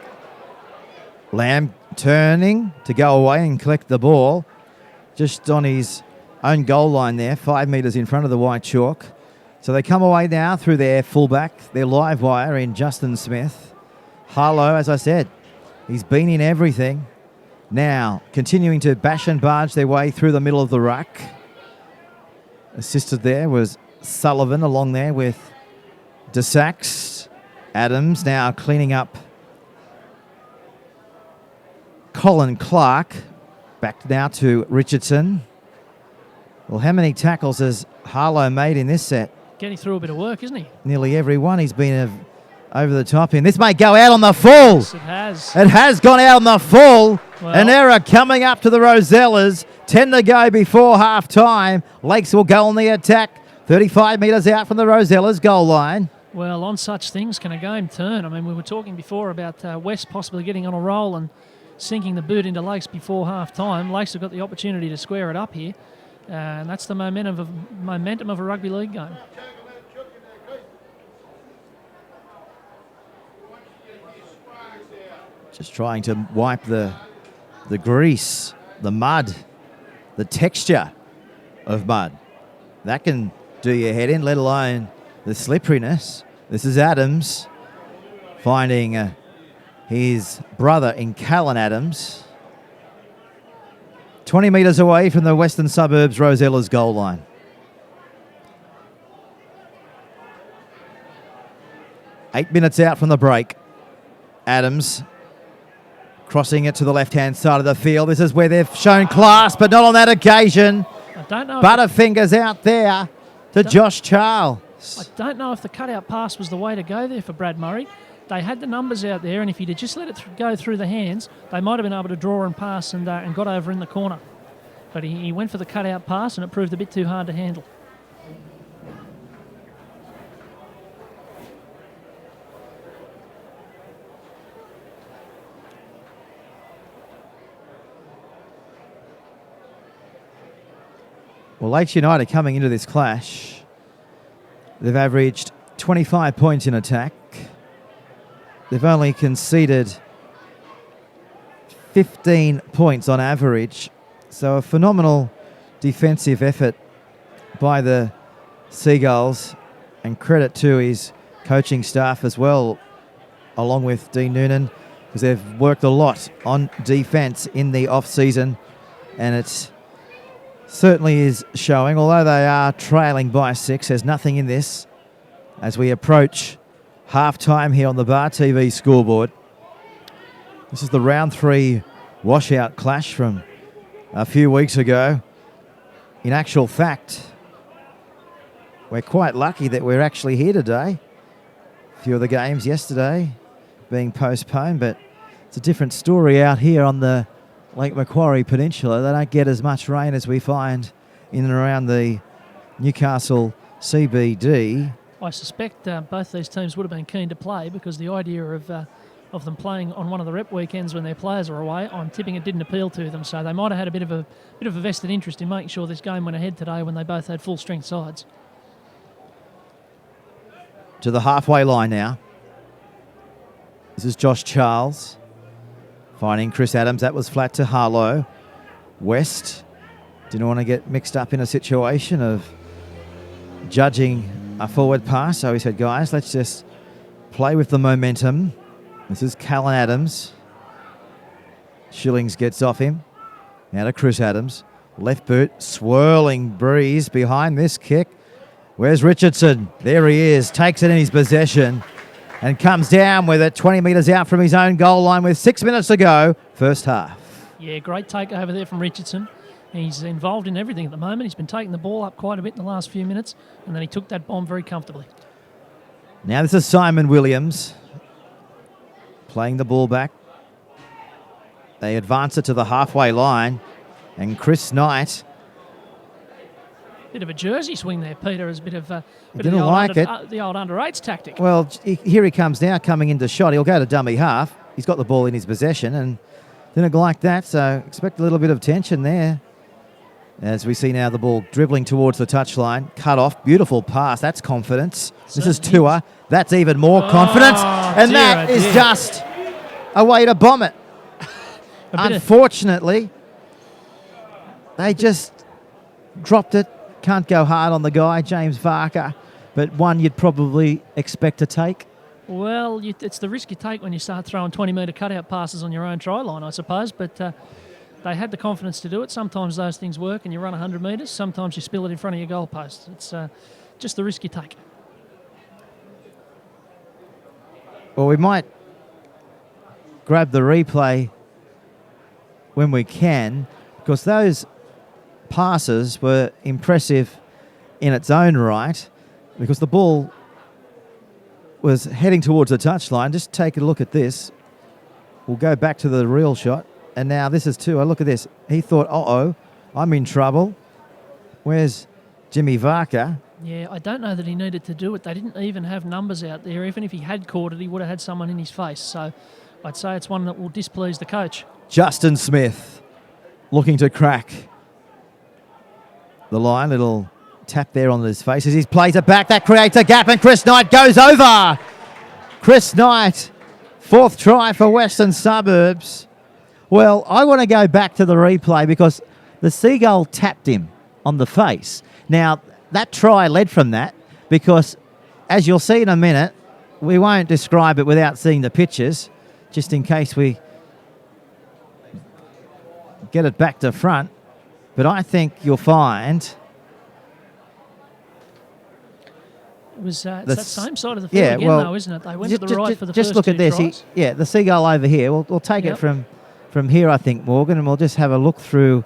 Lamb turning to go away and collect the ball just on his own goal line there, 5 metres in front of the white chalk. So they come away now through their fullback, their live wire in Justin Smith. Harlow, as I said, he's been in everything. Now, continuing to bash and barge their way through the middle of the ruck. Assisted there was Sullivan along there with DeSax. Adams now cleaning up Colin Clark. Back now to Richardson. Well, how many tackles has Harlow made in this set? Getting through a bit of work, isn't he? Nearly every one. He's been over the top in. This may go out on the full. Yes, it has. It has gone out on the full. Well, An error coming up to the Rosellas. 10 to go before half time. Lakes will go on the attack. 35 metres out from the Rosellas goal line. Well, on such things can a game turn. I mean, we were talking before about West possibly getting on a roll and sinking the boot into Lakes before half time. Lakes have got the opportunity to square it up here. And that's the momentum of a rugby league game. Just trying to wipe the grease, the mud, the texture of mud. That can do your head in, let alone the slipperiness. This is Adams finding his brother in Callan Adams. 20 metres away from the Western Suburbs Rosella's goal line. Eight minutes out from the break. Adams crossing it to the left-hand side of the field. This is where they've shown class, but not on that occasion. I don't know. Butterfingers out there to Josh Charles. I don't know if the cutout pass was the way to go there for Brad Murray. They had the numbers out there, and if he'd just let it go through the hands, they might have been able to draw and pass and got over in the corner. But he went for the cutout pass, and it proved a bit too hard to handle. Well, Lakes United coming into this clash, they've averaged 25 points in attack. They've only conceded 15 points on average. So a phenomenal defensive effort by the Seagulls, and credit to his coaching staff as well, along with Dean Noonan, because they've worked a lot on defence in the off-season, and it certainly is showing. Although they are trailing by 6, there's nothing in this as we approach half-time here on the Bar TV scoreboard. This is the round 3 washout clash from a few weeks ago. In actual fact, we're quite lucky that we're actually here today. A few of the games yesterday being postponed, but it's a different story out here on the Lake Macquarie Peninsula. They don't get as much rain as we find in and around the Newcastle CBD. I suspect both these teams would have been keen to play, because the idea of them playing on one of the rep weekends when their players are away, I'm tipping it didn't appeal to them. So they might have had a bit of a vested interest in making sure this game went ahead today when they both had full strength sides. To the halfway line now. This is Josh Charles finding Chris Adams. That was flat to Harlow. West didn't want to get mixed up in a situation of judging a forward pass, so he said, guys, let's just play with the momentum. This is Callan Adams. Shillings gets off him. Now to Chris Adams. Left boot, swirling breeze behind this kick. Where's Richardson? There he is. Takes it in his possession and comes down with it 20 metres out from his own goal line with 6 minutes to go, first half. Yeah, great take over there from Richardson. He's involved in everything at the moment. He's been taking the ball up quite a bit in the last few minutes, and then he took that bomb very comfortably. Now this is Simon Williams playing the ball back. They advance it to the halfway line, and Chris Knight. Bit of a jersey swing there, Peter, as a bit of He didn't like it. The old under-8s tactic. Well, here he comes now, coming into shot. He'll go to dummy half. He's got the ball in his possession, and didn't like that, so expect a little bit of tension there. As we see now the ball dribbling towards the touchline. Cut off. Beautiful pass. That's confidence. This is Tua. That's even more confidence. And that is just a way to bomb it. Unfortunately, they just dropped it. Can't go hard on the guy, James Varker, but one you'd probably expect to take. Well, it's the risk you take when you start throwing 20-metre cutout passes on your own try line, I suppose, but they had the confidence to do it. Sometimes those things work and you run 100 metres. Sometimes you spill it in front of your goalpost. It's just the risk you take. Well, we might grab the replay when we can, because those passes were impressive in its own right, because the ball was heading towards the touchline. Just take a look at this. We'll go back to the real shot. And now this is Tua. Look at this. He thought, uh-oh, I'm in trouble. Where's Jimmy Varka? Yeah, I don't know that he needed to do it. They didn't even have numbers out there. Even if he had caught it, he would have had someone in his face. So I'd say it's one that will displease the coach. Justin Smith looking to crack the line. Little tap there on his face as he plays it back. That creates a gap, and Chris Knight goes over. Chris Knight, 4th try for Western Suburbs. Well, I want to go back to the replay because the Seagull tapped him on the face. Now, that try led from that because, as you'll see in a minute, we won't describe it without seeing the pictures, just in case we get it back to front. But I think you'll find it was it's that same side of the field again, though, isn't it? They went to the right for the just first look two at this. tries. The Seagull over here. We'll take it from here, I think, Morgan, and we'll just have a look through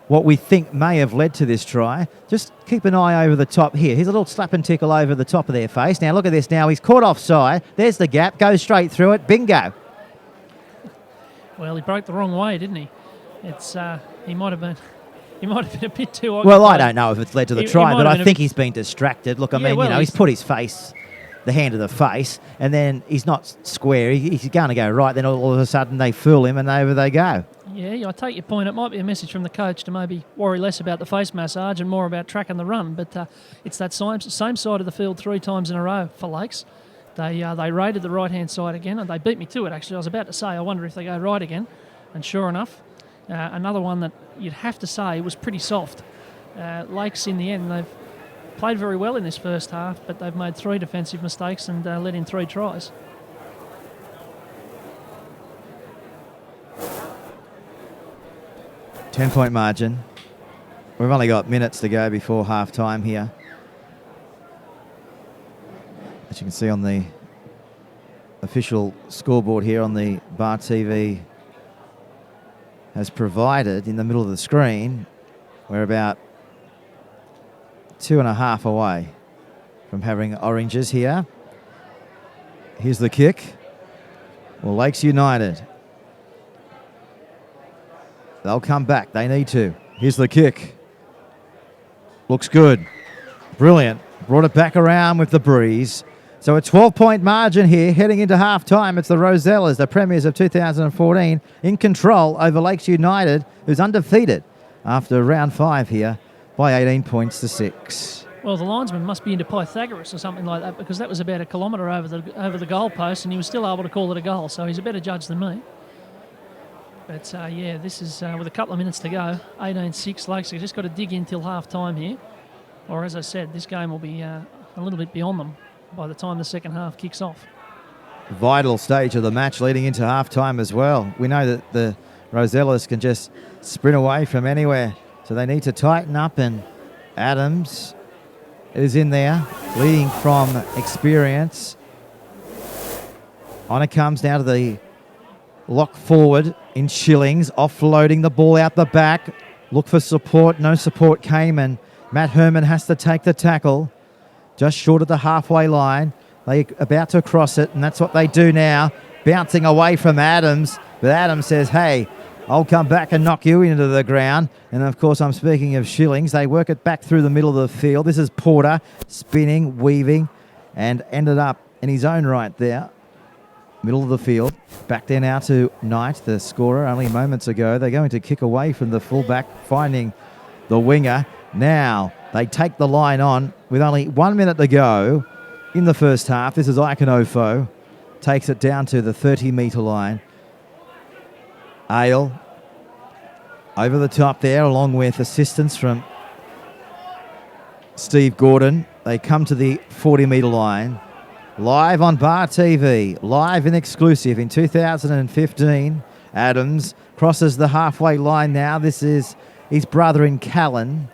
what we think may have led to this try. Just keep an eye over the top here. Here's a little slap and tickle over the top of their face. Now, look at this now. He's caught offside. There's the gap. Goes straight through it. Bingo. Well, he broke the wrong way, didn't he? It's he might have been a bit too occupied. Well, I don't know if it's led to the try, but I think he's he's been distracted. Look, I Yeah, mean, well, he's put his face, the hand to the face, and then he's not square. He's going to go right. Then all of a sudden they fool him, and over they go. Yeah, I take your point. It might be a message from the coach to maybe worry less about the face massage and more about tracking the run. But it's that same side of the field 3 times in a row for Lakes. They raided the right-hand side again, and they beat me to it, actually. I was about to say, I wonder if they go right again. And sure enough, another one that you'd have to say was pretty soft. Lakes, in the end, they've played very well in this first half, but they've made 3 defensive mistakes and let in 3 tries. Ten-point margin. We've only got minutes to go before half-time here. As you can see on the official scoreboard here on the Bar TV has provided in the middle of the screen, we're about 2.5 away from having oranges here. Here's the kick. Well, Lakes United, they'll come back. They need to. Here's the kick. Looks good. Brilliant. Brought it back around with the breeze. So a 12-point margin here heading into half-time. It's the Rosellas, the premiers of 2014, in control over Lakes United, who's undefeated after round 5 here by 18 points to 6. Well, the linesman must be into Pythagoras or something like that, because that was about a kilometre over the goal post, and he was still able to call it a goal. So he's a better judge than me. But yeah, this is with a couple of minutes to go. 18-6 Lakes. They've just got to dig in till half-time here, or as I said, this game will be a little bit beyond them by the time the second half kicks off. Vital stage of the match leading into half-time as well. We know that the Rosellas can just sprint away from anywhere, so they need to tighten up, and Adams is in there, leading from experience. On it comes now to the lock forward in Shillings, offloading the ball out the back. Look for support, no support came, and Matt Herman has to take the tackle. Just short of the halfway line. They're about to cross it, and that's what they do now. Bouncing away from Adams, but Adams says, hey, I'll come back and knock you into the ground. And, of course, I'm speaking of Shillings. They work it back through the middle of the field. This is Porter spinning, weaving, and ended up in his own right there. Middle of the field. Back there now to Knight, the scorer, only moments ago. They're going to kick away from the fullback, finding the winger. Now they take the line on with only 1 minute to go in the first half. This is Iconofo. Takes it down to the 30-metre line. Ale over the top there, along with assistance from Steve Gordon. They come to the 40-metre line. Live on Bar TV, live and exclusive in 2015. Adams crosses the halfway line now. This is his brother in Callan.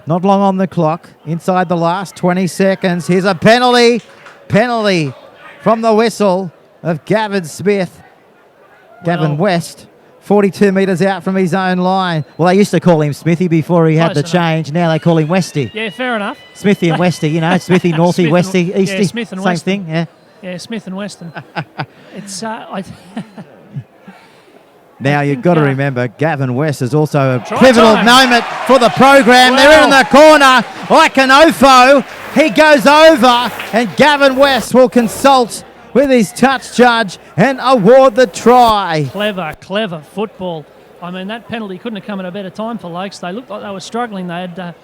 Not long on the clock, inside the last 20 seconds. Here's a penalty. Penalty from the whistle. of Gavin Smith. Gavin Well- West, 42 metres out from his own line. Well, they used to call him Smithy before he had Close the enough. change. Now they call him Westy. Yeah, fair enough. Smithy and Westy, you know, Smithy, Northy, Smith and- Westy, yeah, Easty. Smith and Same Weston. thing, yeah. Yeah, Smith and Weston. It's Now, you've got to remember, Gavin West is also a Try pivotal time. moment for the program. They're in Well. the corner. Iconofo, he goes over, and Gavin West will consult with his touch judge and award the try. clever football. I mean, that penalty couldn't have come at a better time for Lakes. They looked like they were struggling. They had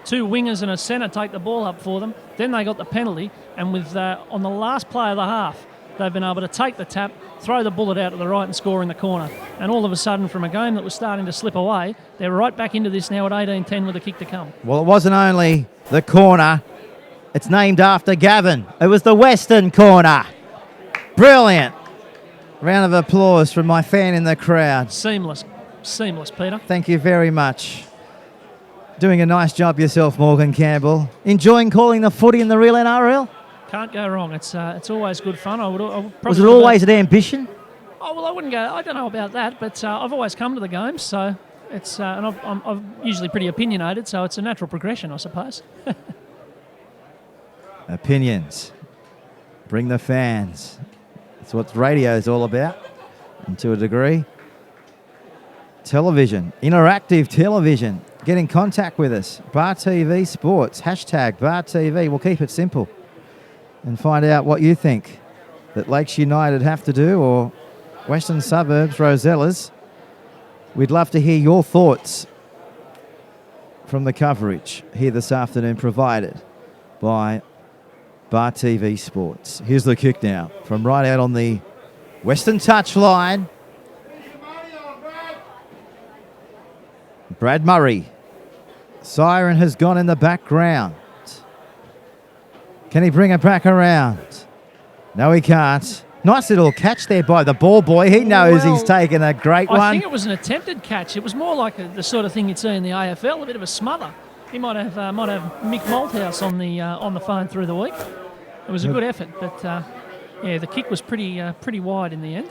two wingers and a centre take the ball up for them. Then they got the penalty, and with on the last play of the half, they've been able to take the tap, throw the bullet out to the right and score in the corner. And all of a sudden, from a game that was starting to slip away, they're right back into this now at 18-10 with a kick to come. Well, it wasn't only the corner. It's named after Gavin. It was the Western corner. Brilliant. Round of applause from my fan in the crowd. Seamless, Peter. Thank you very much. Doing a nice job yourself, Morgan Campbell. Enjoying calling the footy in the real NRL? Can't go wrong. It's always good fun. I would Was probably it always an ambition? Oh, well, I wouldn't go. I don't know about that, but I've always come to the games, so it's and I'm usually pretty opinionated, so it's a natural progression, I suppose. Opinions. Bring the fans. That's what radio is all about, and to a degree. Television, interactive television. Get in contact with us. Bar TV Sports, hashtag Bar TV. We'll keep it simple and find out what you think that Lakes United have to do, or Western Suburbs, Rosellas. We'd love to hear your thoughts from the coverage here this afternoon, provided by Bar TV Sports. Here's the kick now from right out on the Western touch line. Brad Murray. Siren has gone in the background. Can he bring it back around? No, he can't. Nice little catch there by the ball boy. He knows Well, he's taken a great I one. think it was an attempted catch. It was more like the sort of thing you'd see in the AFL, a bit of a smother. He might have Mick Malthouse on the phone through the week. It was a good effort, but yeah, the kick was pretty wide in the end.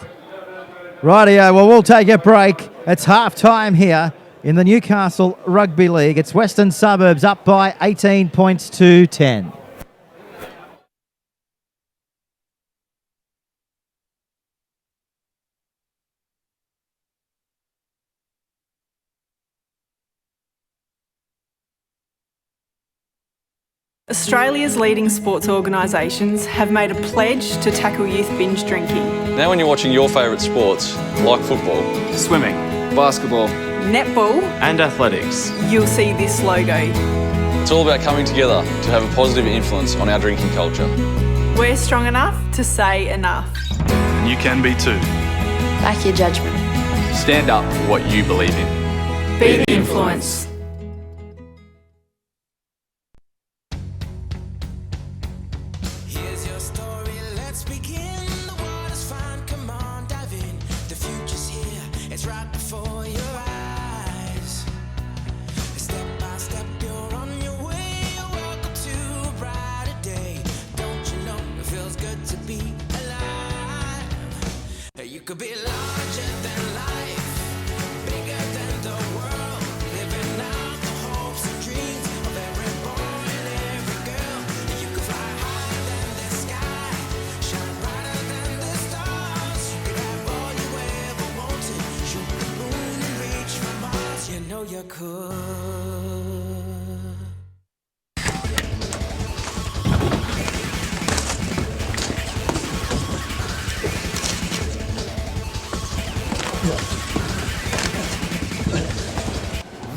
Rightio, well, we'll take a break. It's half time here in the Newcastle Rugby League. It's Western Suburbs up by 18 points to 10. Australia's leading sports organisations have made a pledge to tackle youth binge drinking. Now when you're watching your favourite sports, like football, Swimming, basketball, Netball, and athletics. you'll see this logo. it's all about coming together to have a positive influence on our drinking culture. We're strong enough to say enough. And you can be too. Back your judgment. Stand up for what you believe in. Be the influence. Here's your story, let's begin. The water's fine, come on, dive in. The future's here, it's right before your eyes. Step by step, you're on your way. Welcome to a brighter day. Don't you know it feels good to be alive? You could be larger than life, bigger than the world, living out the hopes and dreams of every boy and every girl. You could fly higher than the sky, shine brighter than the stars. You could have all you ever wanted, shoot the moon and reach for Mars. You know you could.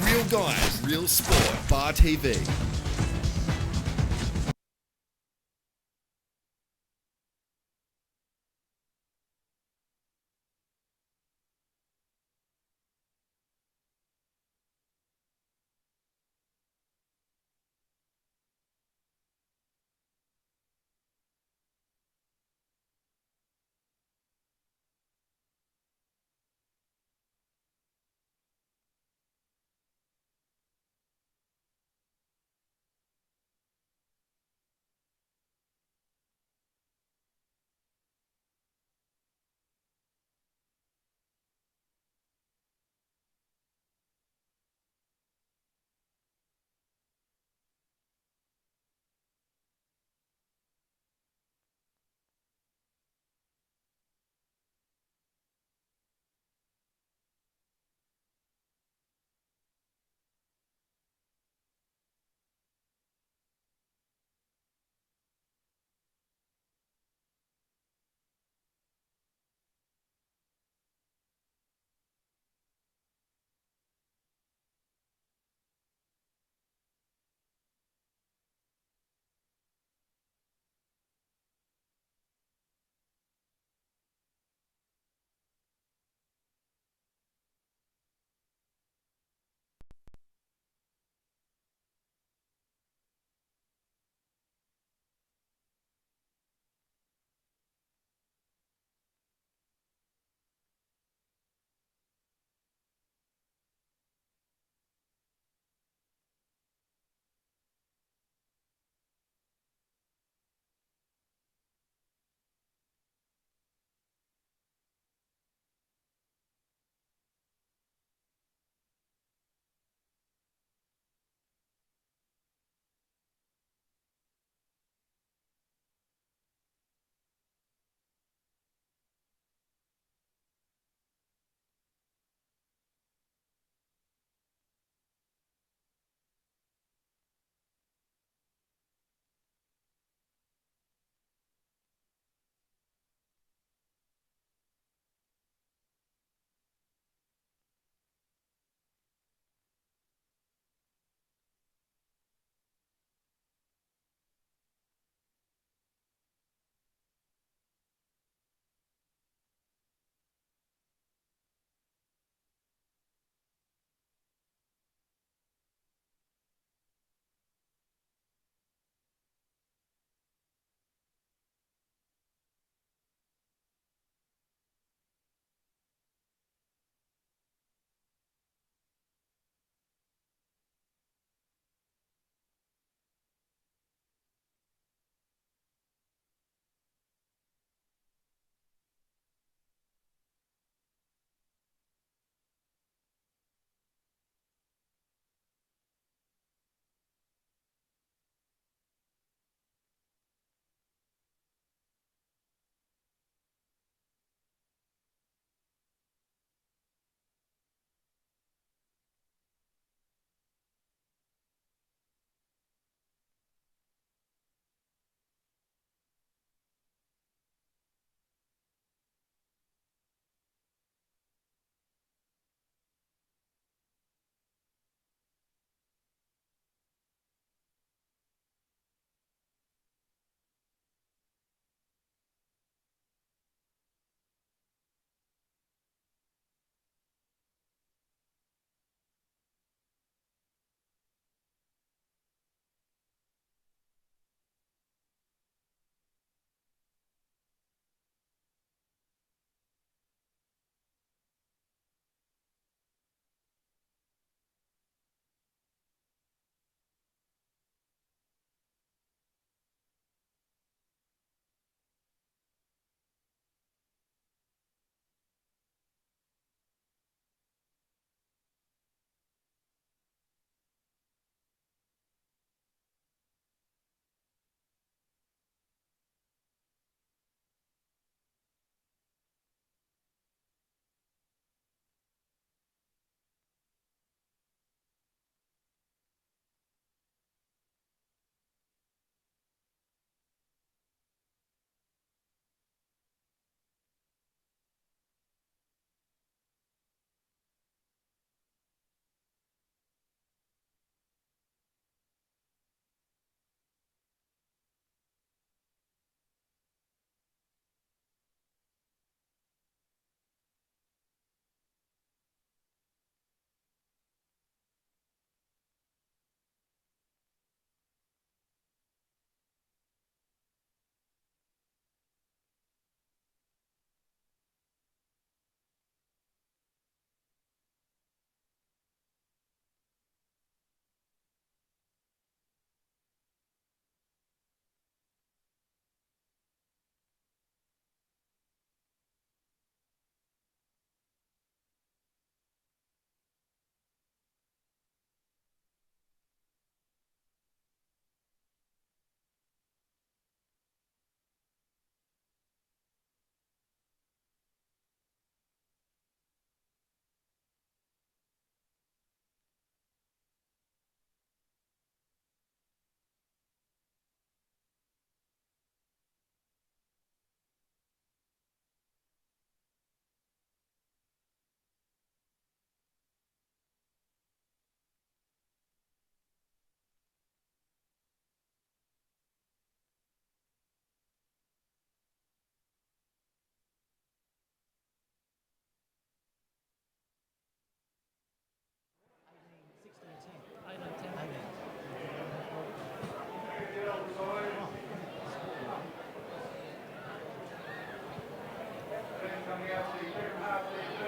Real guys, real sport. Bar TV.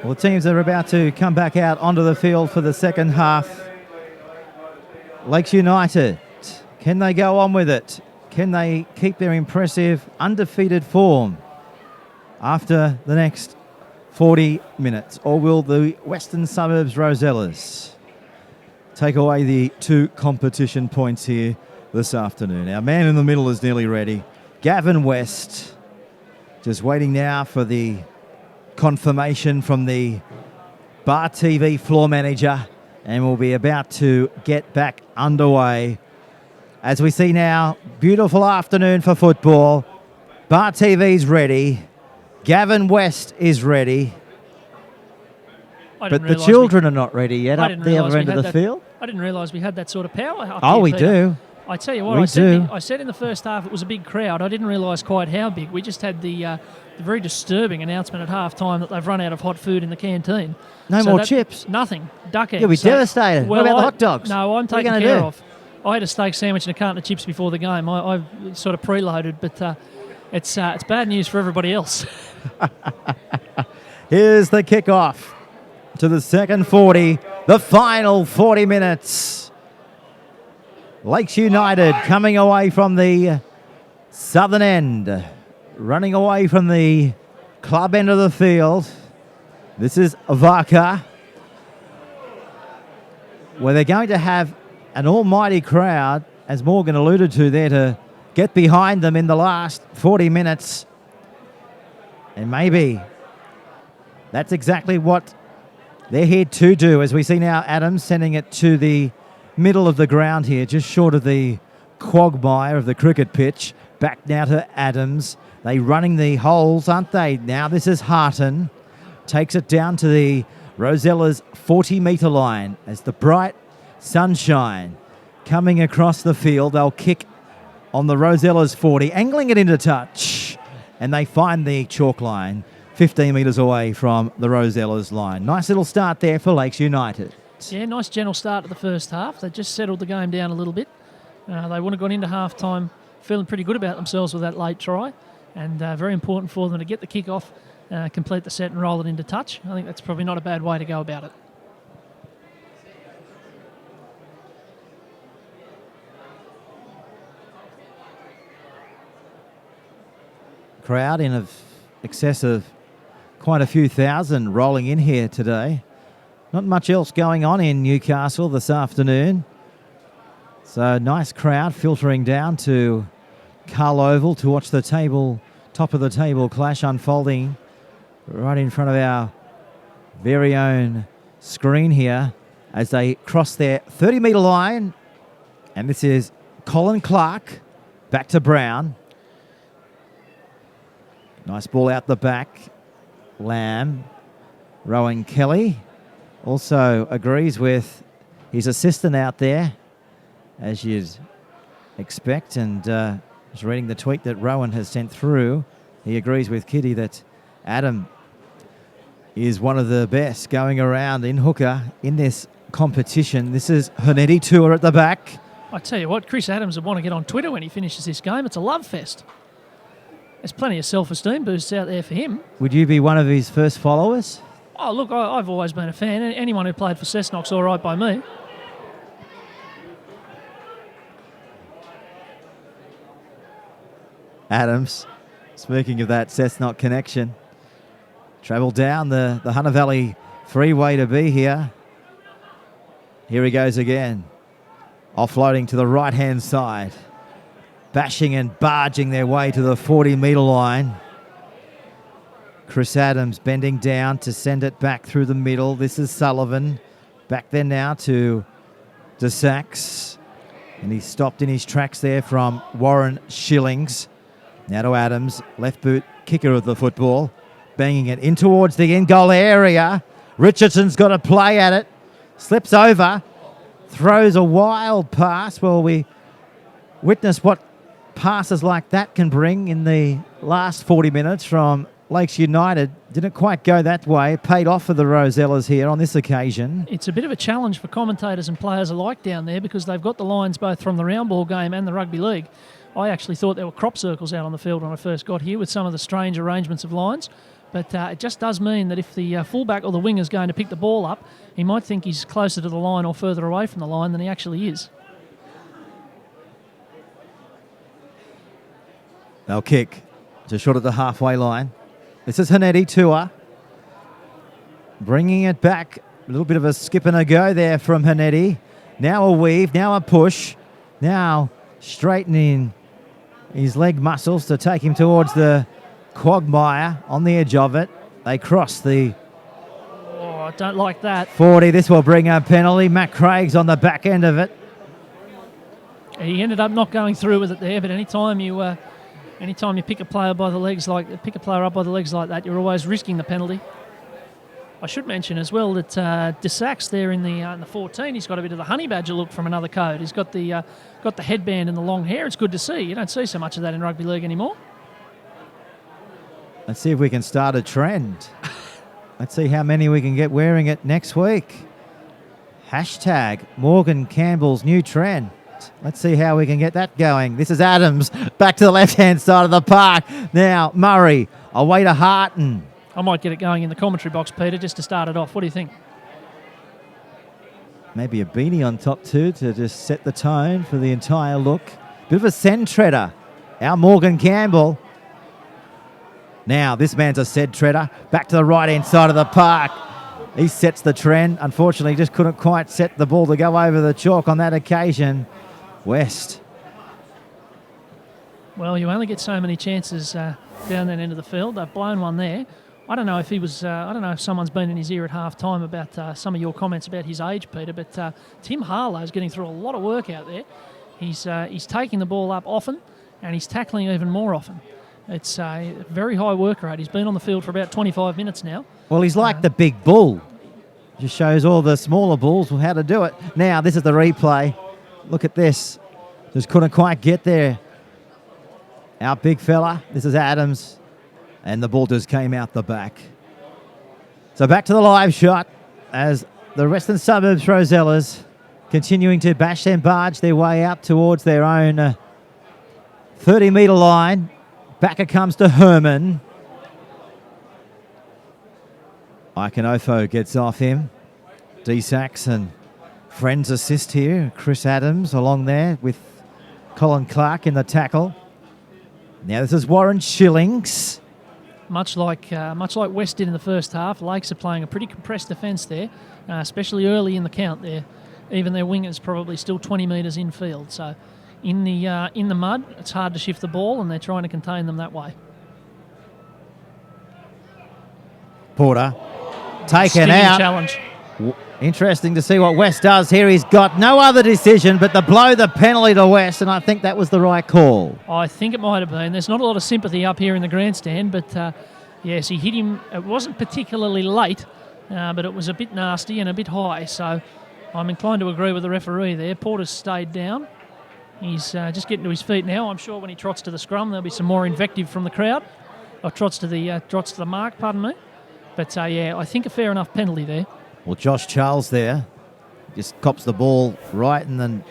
Well, the teams are about to come back out onto the field for the second half. Lakes United, can they go on with it? Can they keep their impressive undefeated form after the next 40 minutes? Or will the Western Suburbs Rosellas take away the 2 competition points here this afternoon? Our man in the middle is nearly ready. Gavin West, just waiting now for the confirmation from the Bar TV floor manager, and we'll be about to get back underway. As we see now, beautiful afternoon for football. Bar TV's ready. Gavin West is ready. But the children are not ready yet up the other end of the field. I didn't realise we had that sort of power up Oh, here, we Peter. do. I tell you what, I said in the first half it was a big crowd. I didn't realise quite how big. We just had the very disturbing announcement at half-time that they've run out of hot food in the canteen. No more chips. Nothing. Duck eggs. You'll be devastated. What about the hot dogs? No, I'm What are you taking gonna care do? of. I had a steak sandwich and a carton of chips before the game. I've sort of preloaded, but it's bad news for everybody else. Here's the kickoff to the second 40, the final 40 minutes. Lakes United coming away from the southern end, running away from the club end of the field. This is Varka, where they're going to have an almighty crowd, as Morgan alluded to there, to get behind them in the last 40 minutes. And maybe that's exactly what they're here to do, as we see now Adams sending it to the middle of the ground here, just short of the quagmire of the cricket pitch. Back now to Adams. They running the holes, aren't they? Now this is Harton. Takes it down to the Rosella's 40-metre line as the bright sunshine coming across the field. They'll kick on the Rosella's 40, angling it into touch. And they find the chalk line 15 metres away from the Rosella's line. Nice little start there for Lakes United. Yeah, nice gentle start to the first half. They just settled the game down a little bit. They would have gone into half-time feeling pretty good about themselves with that late try, and very important for them to get the kick off, complete the set and roll it into touch. I think that's probably not a bad way to go about it. Crowd in excess of quite a few thousand rolling in here today. Not much else going on in Newcastle this afternoon. So nice crowd filtering down to Carl Oval to watch the top of the table clash unfolding right in front of our very own screen here as they cross their 30-metre line. And this is Colin Clark back to Brown. Nice ball out the back. Lamb. Rowan Kelly also agrees with his assistant out there, as you'd expect, and was reading the tweet that Rowan has sent through. He agrees with Kitty that Adam is one of the best going around in hooker in this competition. This is Hanetti Tour at the back. I tell you what, Chris Adams would want to get on Twitter when he finishes this game. It's a love fest. There's plenty of self-esteem boosts out there for him. Would you be one of his first followers? Oh, look, I've always been a fan. Anyone who played for Cessnock's all right by me. Adams, speaking of that Cessnock connection, travel down the Hunter Valley freeway to be here. Here he goes again. Offloading to the right-hand side. Bashing and barging their way to the 40-metre line. Chris Adams bending down to send it back through the middle. This is Sullivan. Back there now to DeSax. And he stopped in his tracks there from Warren Shillings. Now to Adams, left boot kicker of the football. Banging it in towards the end goal area. Richardson's got a play at it. Slips over. Throws a wild pass. Well, we witnessed what passes like that can bring in the last 40 minutes from Lakes United. Didn't quite go that way. It paid off for the Rosellas here on this occasion. It's a bit of a challenge for commentators and players alike down there because they've got the lines both from the round ball game and the rugby league. I actually thought there were crop circles out on the field when I first got here with some of the strange arrangements of lines. But it just does mean that if the fullback or the winger is going to pick the ball up, he might think he's closer to the line or further away from the line than he actually is. They'll kick. Just short at the halfway line. This is Hanetti, Tua. Bringing it back. A little bit of a skip and a go there from Hanetti. Now a weave, now a push. Now straightening his leg muscles to take him towards the quagmire on the edge of it. They cross the Oh, I don't like that. 40. This will bring a penalty. Matt Craig's on the back end of it. He ended up not going through with it there, but anytime you pick a player up by the legs like that, you're always risking the penalty. I should mention as well that DeSax there in the 14, he's got a bit of the honey badger look from another code. He's got the headband and the long hair. It's good to see. You don't see so much of that in rugby league anymore. Let's see if we can start a trend. Let's see how many we can get wearing it next week. Hashtag Morgan Campbell's new trend. Let's see how we can get that going. This is Adams back to the left-hand side of the park. Now Murray away to Harton. I might get it going in the commentary box, Peter, just to start it off. What do you think? Maybe a beanie on top too to just set the tone for the entire look. Bit of a send treader. Our Morgan Campbell. Now this man's a send treader. Back to the right-hand side of the park. He sets the trend. Unfortunately, just couldn't quite set the ball to go over the chalk on that occasion. West. Well, you only get so many chances down that end of the field. They've blown one there. I don't know if he was. I don't know if someone's been in his ear at half time about some of your comments about his age, Peter. But Tim Harlow's getting through a lot of work out there. He's taking the ball up often, and he's tackling even more often. It's a very high work rate. He's been on the field for about 25 minutes now. Well, he's like the big bull. Just shows all the smaller bulls how to do it. Now this is the replay. Look at this. Just couldn't quite get there. Our big fella. This is Adams. And the ball just came out the back. So back to the live shot as the Western Suburbs Rosellas continuing to bash and barge their way out towards their own 30-metre line. Back it comes to Herman. Iconofo gets off him. D-Sax and friends assist here. Chris Adams along there with Colin Clark in the tackle. Now this is Warren Shillings. Much like West did in the first half, Lakes are playing a pretty compressed defence there, especially early in the count there. Even their wingers probably still 20 metres infield. So in the mud, it's hard to shift the ball, and they're trying to contain them that way. Porter taken Stinging out. challenge. Interesting to see what West does here. He's got no other decision but to blow the penalty to West, and I think that was the right call. I think it might have been. There's not a lot of sympathy up here in the grandstand, but yes, he hit him. It wasn't particularly late, but it was a bit nasty and a bit high. So I'm inclined to agree with the referee there. Porter's stayed down. He's just getting to his feet now. I'm sure when he trots to the scrum, there'll be some more invective from the crowd. Or trots to the mark, pardon me. But yeah, I think a fair enough penalty there. Well, Josh Charles there just cops the ball right in the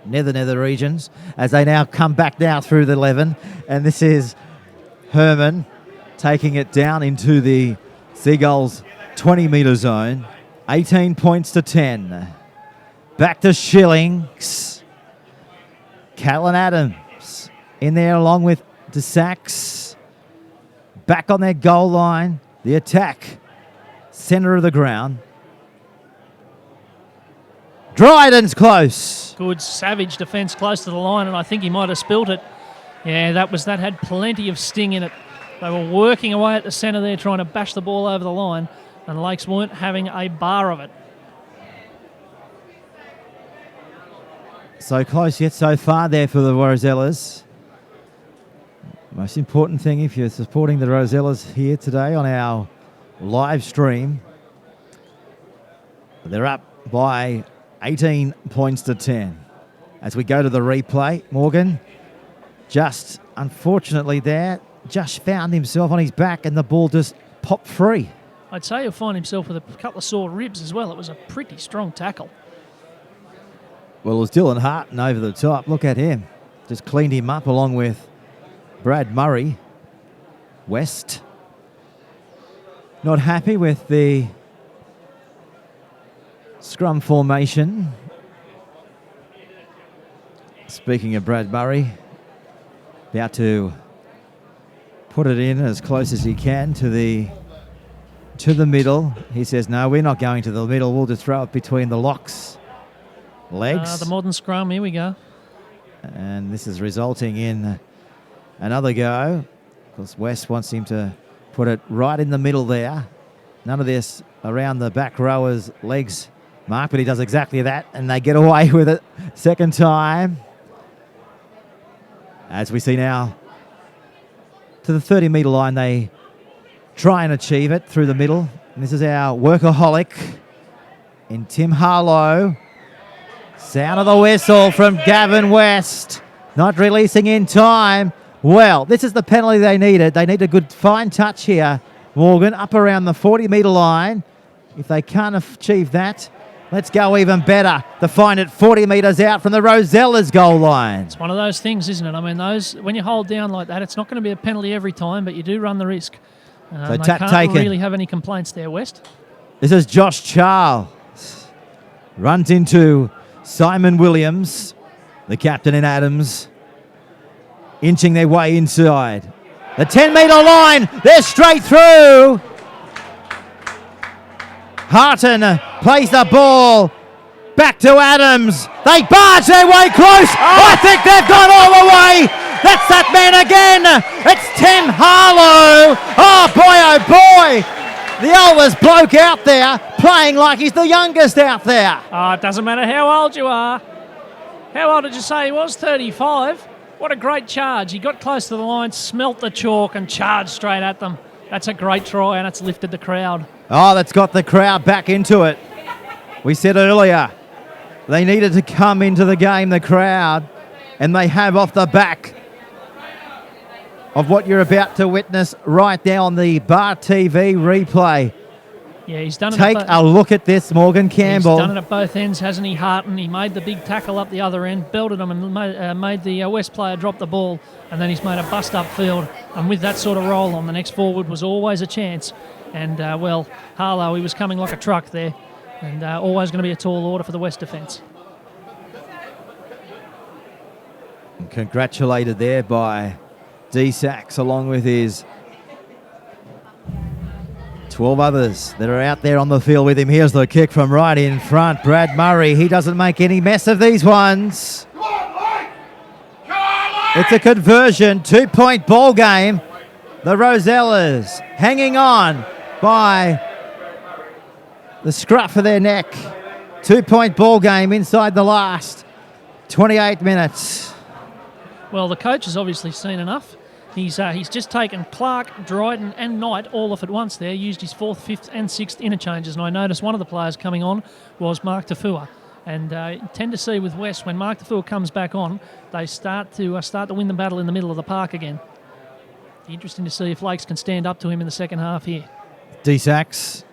nether regions as they now come back now through the 11. And this is Herman taking it down into the Seagulls 20-metre zone. 18 points to 10. Back to Shillings. Callan Adams in there along with DeSax. Back on their goal line. The attack. Centre of the ground. Dryden's close. Good savage defence close to the line, and I think he might have spilt it. Yeah, that had plenty of sting in it. They were working away at the centre there trying to bash the ball over the line, and Lakes weren't having a bar of it. So close yet so far there for the Rosellas. Most important thing, if you're supporting the Rosellas here today on our live stream, they're up by 18 points to 10. As we go to the replay, Morgan just, unfortunately there, just found himself on his back and the ball just popped free. I'd say he'll find himself with a couple of sore ribs as well. It was a pretty strong tackle. Well, it was Dylan Harton over the top. Look at him. Just cleaned him up along with Brad Murray. West. Not happy with the scrum formation. Speaking of Brad Murray, about to put it in as close as he can to the middle. He says, no, we're not going to the middle. We'll just throw it between the locks. Legs. The modern scrum, here we go. And this is resulting in another go, because West wants him to put it right in the middle there. None of this around the back rower's legs, Mark, but he does exactly that, and they get away with it second time. As we see now, to the 30-metre line, they try and achieve it through the middle. And this is our workaholic in Tim Harlow. Sound of the whistle from Gavin West. Not releasing in time. Well, this is the penalty they needed. They need a good fine touch here. Morgan up around the 40-metre line. If they can't achieve that, let's go even better. The fine at 40 metres out from the Rosella's goal line. It's one of those things, isn't it? I mean, when you hold down like that, it's not going to be a penalty every time, but you do run the risk. So they tap can't taken. really have any complaints there, West. This is Josh Charles. Runs into Simon Williams, the captain in Adams, inching their way inside. The 10-metre line, they're straight through. Harton plays the ball back to Adams. They barge their way close. I think they've gone all the way. That's that man again. It's Tim Harlow. Oh boy, the oldest bloke out there playing like he's the youngest out there. It doesn't matter how old you are. How old did you say he was? 35. What a great charge. He got close to the line, smelt the chalk and charged straight at them. That's a great try and it's lifted the crowd. Oh, that's got the crowd back into it. We said earlier, they needed to come into the game, the crowd, and they have off the back of what you're about to witness right now on the Bar TV replay. Yeah, he's done it. Take a look at this, Morgan Campbell. He's done it at both ends, hasn't he, Harton? He made the big tackle up the other end, belted him and made the West player drop the ball, and then he's made a bust up field. And with that sort of roll on, the next forward was always a chance. And, well, Harlow, he was coming like a truck there, and always going to be a tall order for the West defence. Congratulated there by D. Sachs, along with his 12 others that are out there on the field with him. Here's the kick from right in front. Brad Murray, he doesn't make any mess of these ones. It's a conversion, 2-point ball game. The Rosellas hanging on by the scruff of their neck. 2-point ball game inside the last 28 minutes. Well, the coach has obviously seen enough. He's just taken Clark, Dryden and Knight all off at once there, used his 4th, 5th and 6th interchanges. And I noticed one of the players coming on was Mark Tafua. And tend to see with West, when Mark Tafua comes back on, they start to win the battle in the middle of the park again. Interesting to see if Lakes can stand up to him in the second half here. D. Sachs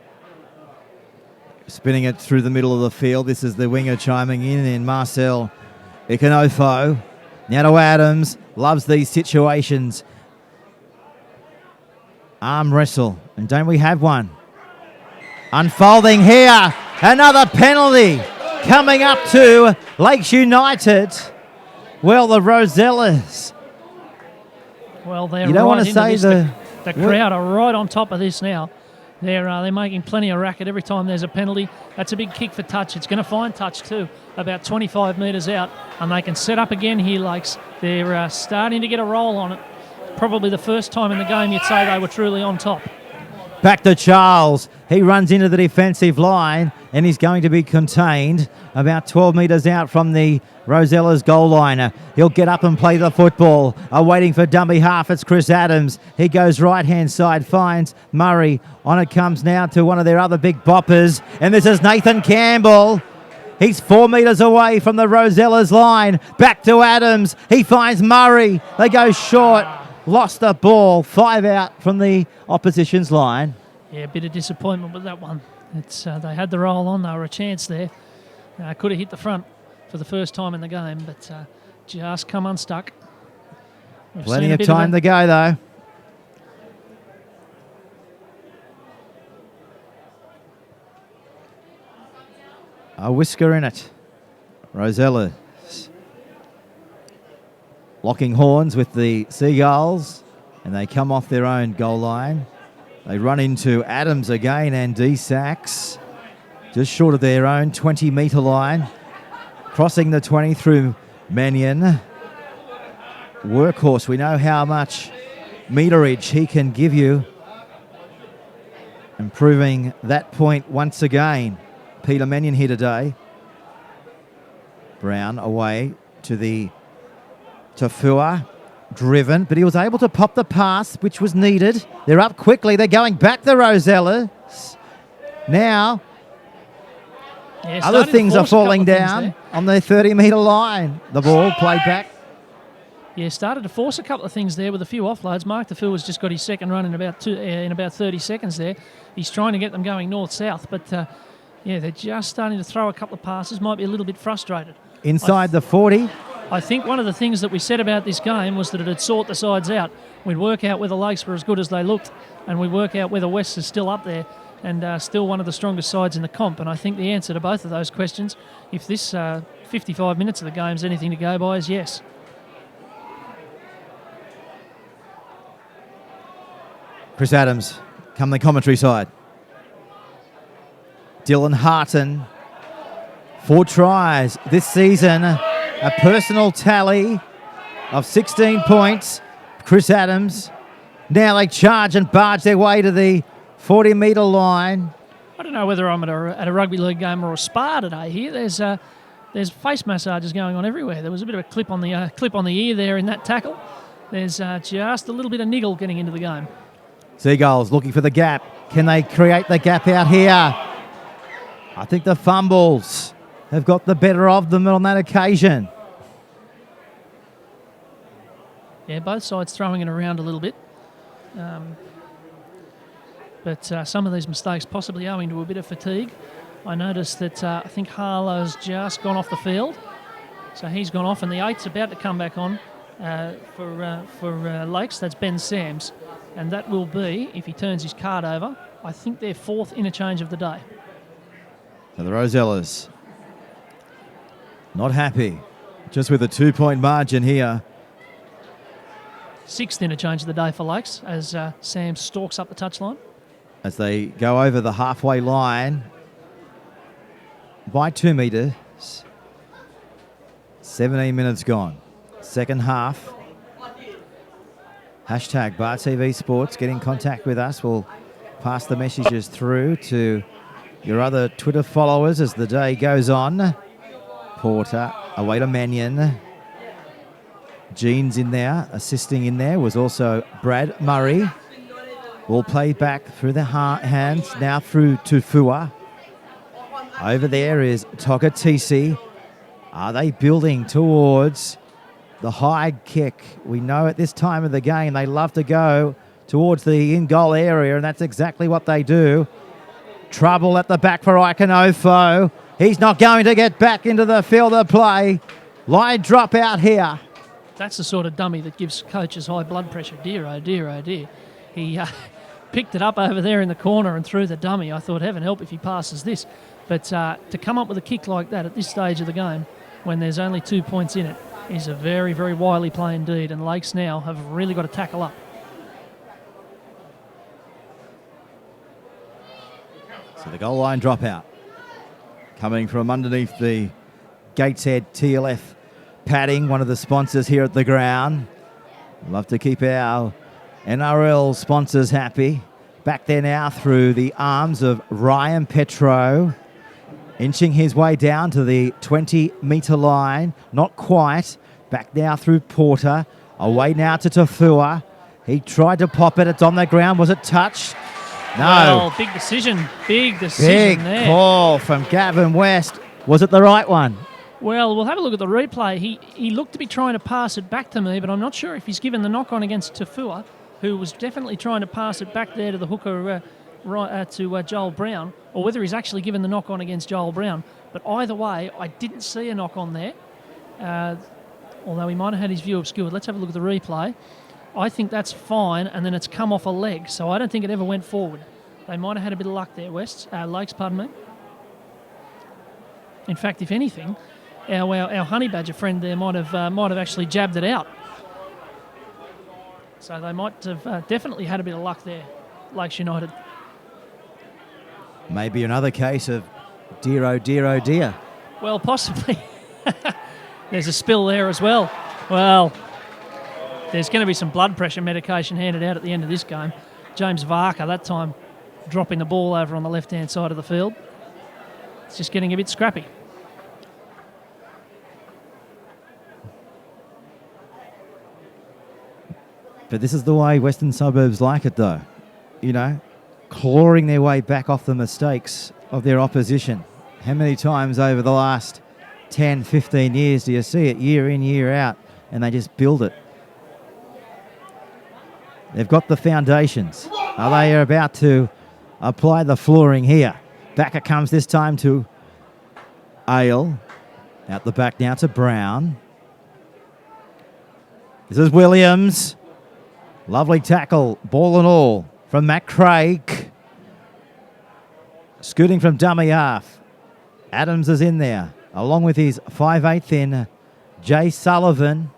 spinning it through the middle of the field. This is the winger chiming in Marcel Ikanofo. Now to Adams, loves these situations. Arm wrestle, and don't we have one? Unfolding here, another penalty coming up to Lakes United. Well, the Rosellas. Well, they're you don't right want to into say this. the The crowd are right on top of this now. They're making plenty of racket every time there's a penalty. That's a big kick for touch. It's going to find touch too, about 25 metres out, and they can set up again here, Lakes. They're starting to get a roll on it. Probably the first time in the game you'd say they were truly on top. Back to Charles. He runs into the defensive line and he's going to be contained about 12 metres out from the Rosella's goal line. He'll get up and play the football. Waiting for dummy half, it's Chris Adams. He goes right-hand side, finds Murray. On it comes now to one of their other big boppers. And this is Nathan Campbell. He's 4 metres away from the Rosella's line. Back to Adams. He finds Murray. They go short. Lost the ball. 5 out from the opposition's line. Yeah, a bit of disappointment with that one. It's they had the roll on. They were a chance there. Could have hit the front for the first time in the game, but just come unstuck. We've Plenty seen a of bit time to that. go, though. A whisker in it. Rosella locking horns with the Seagulls, and they come off their own goal line. They run into Adams again and D-Sacks, just short of their own 20-metre line. Crossing the 20 through Mannion. Workhorse, we know how much meterage he can give you. Improving that point once again. Peter Mannion here today. Brown away to the Tafua, driven, but he was able to pop the pass, which was needed. They're up quickly. They're going back the Rosellas. Now, Yeah, other starting to things are force a couple falling of things down there. on the 30-metre line. The ball played back. Yeah, started to force a couple of things there with a few offloads. Mark DeFil has just got his second run in about 30 seconds there. He's trying to get them going north-south, but yeah, they're just starting to throw a couple of passes. Might be a little bit frustrated. Inside the 40. I think one of the things that we said about this game was that it had sought the sides out. We'd work out whether Lakes were as good as they looked, and we'd work out whether West is still up there and still one of the strongest sides in the comp. And I think the answer to both of those questions, if this 55 minutes of the game's anything to go by, is yes. Chris Adams, come the commentary side. Dylan Harton, 4 tries this season, a personal tally of 16 points. Chris Adams, now they charge and barge their way to the 40-metre line. I don't know whether I'm at a rugby league game or a spa today here. There's face massages going on everywhere. There was a bit of a clip on the ear there in that tackle. There's just a little bit of niggle getting into the game. Seagulls looking for the gap. Can they create the gap out here? I think the fumbles have got the better of them on that occasion. Yeah, both sides throwing it around a little bit. But some of these mistakes possibly owing to a bit of fatigue. I noticed that I think Harlow's just gone off the field. So he's gone off, and the 8's about to come back on for Lakes. That's Ben Sams. And that will be, if he turns his card over, I think their 4th interchange of the day. So the Rosellas not happy, just with a 2-point margin here. 6th interchange of the day for Lakes as Sam stalks up the touchline. As they go over the halfway line by 2 metres. 17 minutes gone. Second half. Hashtag Bar TV Sports. Get in contact with us. We'll pass the messages through to your other Twitter followers as the day goes on. Porter away to Mannion. Jean's in there, assisting in there was also Brad Murray. Ball played back through the hands, now through to Fua. Over there is Togatisi. Are they building towards the high kick? We know at this time of the game they love to go towards the in-goal area, and that's exactly what they do. Trouble at the back for Iconofo. He's not going to get back into the field of play. Line drop out here. That's the sort of dummy that gives coaches high blood pressure. Dear, oh dear, oh dear. He picked it up over there in the corner and threw the dummy. I thought, heaven help if he passes this. But to come up with a kick like that at this stage of the game, when there's only 2 points in it, is a very, very wily play indeed. And Lakes now have really got to tackle up. So the goal line dropout coming from underneath the Gateshead TLF padding, one of the sponsors here at the ground. Love to keep our NRL sponsors happy. Back there now through the arms of Ryan Petro, inching his way down to the 20-metre line. Not quite. Back now through Porter. Away now to Tafua. He tried to pop it. It's on the ground. Was it touched? No. Well, big decision. Big decision there. Call from Gavin West. Was it the right one? Well, we'll have a look at the replay. He looked to be trying to pass it back to me, but I'm not sure if he's given the knock-on against Tafua, who was definitely trying to pass it back there to the hooker to Joel Brown, or whether he's actually given the knock-on against Joel Brown. But either way, I didn't see a knock-on there. although he might have had his view obscured. Let's have a look at the replay. I think that's fine, and then it's come off a leg, so I don't think it ever went forward. They might have had a bit of luck there, Lakes, pardon me. In fact, if anything, our honey badger friend there might have actually jabbed it out. So they might have definitely had a bit of luck there, Lakes United. Maybe another case of dear, oh dear, oh dear. Well, possibly. There's a spill there as well. Well, there's going to be some blood pressure medication handed out at the end of this game. James Varker, that time, dropping the ball over on the left-hand side of the field. It's just getting a bit scrappy. But this is the way Western Suburbs like it, though. You know, clawing their way back off the mistakes of their opposition. How many times over the last 10, 15 years do you see it year in, year out, and they just build it? They've got the foundations. Are they about to apply the flooring here? Back it comes this time to Ale. Out the back now to Brown. This is Williams. Lovely tackle, ball and all, from Matt Craig. Scooting from dummy half. Adams is in there, along with his 5'8" in Jay Sullivan.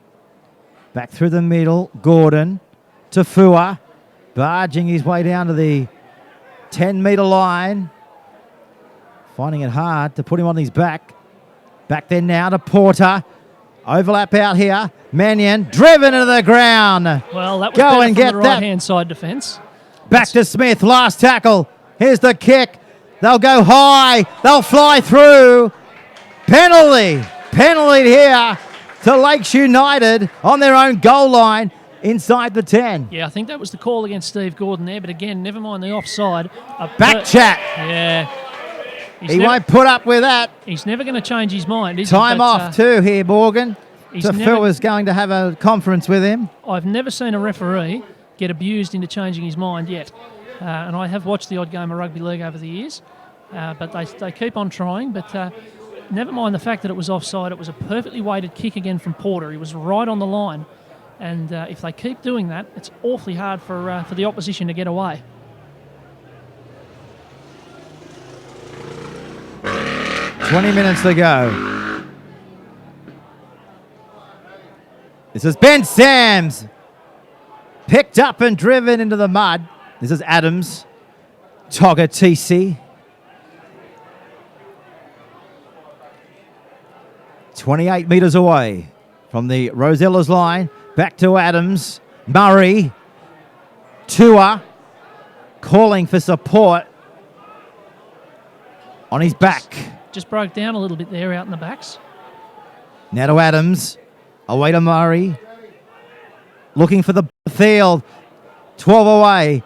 Back through the middle, Gordon to Fua. Barging his way down to the 10-metre line. Finding it hard to put him on his back. Back then now to Porter. Overlap out here. Mannion driven into the ground. Well, that was Go better and from get the that. right-hand side defence. Back to Smith. Last tackle. Here's the kick. They'll go high. They'll fly through. Penalty. Penalty here to Lakes United on their own goal line inside the 10. Yeah, I think that was the call against Steve Gordon there, but again, never mind the offside. Back chat. Yeah. He won't put up with that. He's never going to change his mind, is he? Time But, off too here, Morgan. he's So never- Phil was going to have a conference with him. I've never seen a referee get abused into changing his mind yet. And I have watched the odd game of rugby league over the years, but they keep on trying. But never mind the fact that it was offside. It was a perfectly weighted kick again from Porter. He was right on the line. And if they keep doing that, it's awfully hard for the opposition to get away. .20 to go. This is Ben Sams. Picked up and driven into the mud. This is Adams. Togatisi. 28 metres away from the Rosella's line. Back to Adams. Murray. Tua. Calling for support. On his back. Just broke down a little bit there out in the backs. Now to Adams. Away to Murray. Looking for the field. 12 away.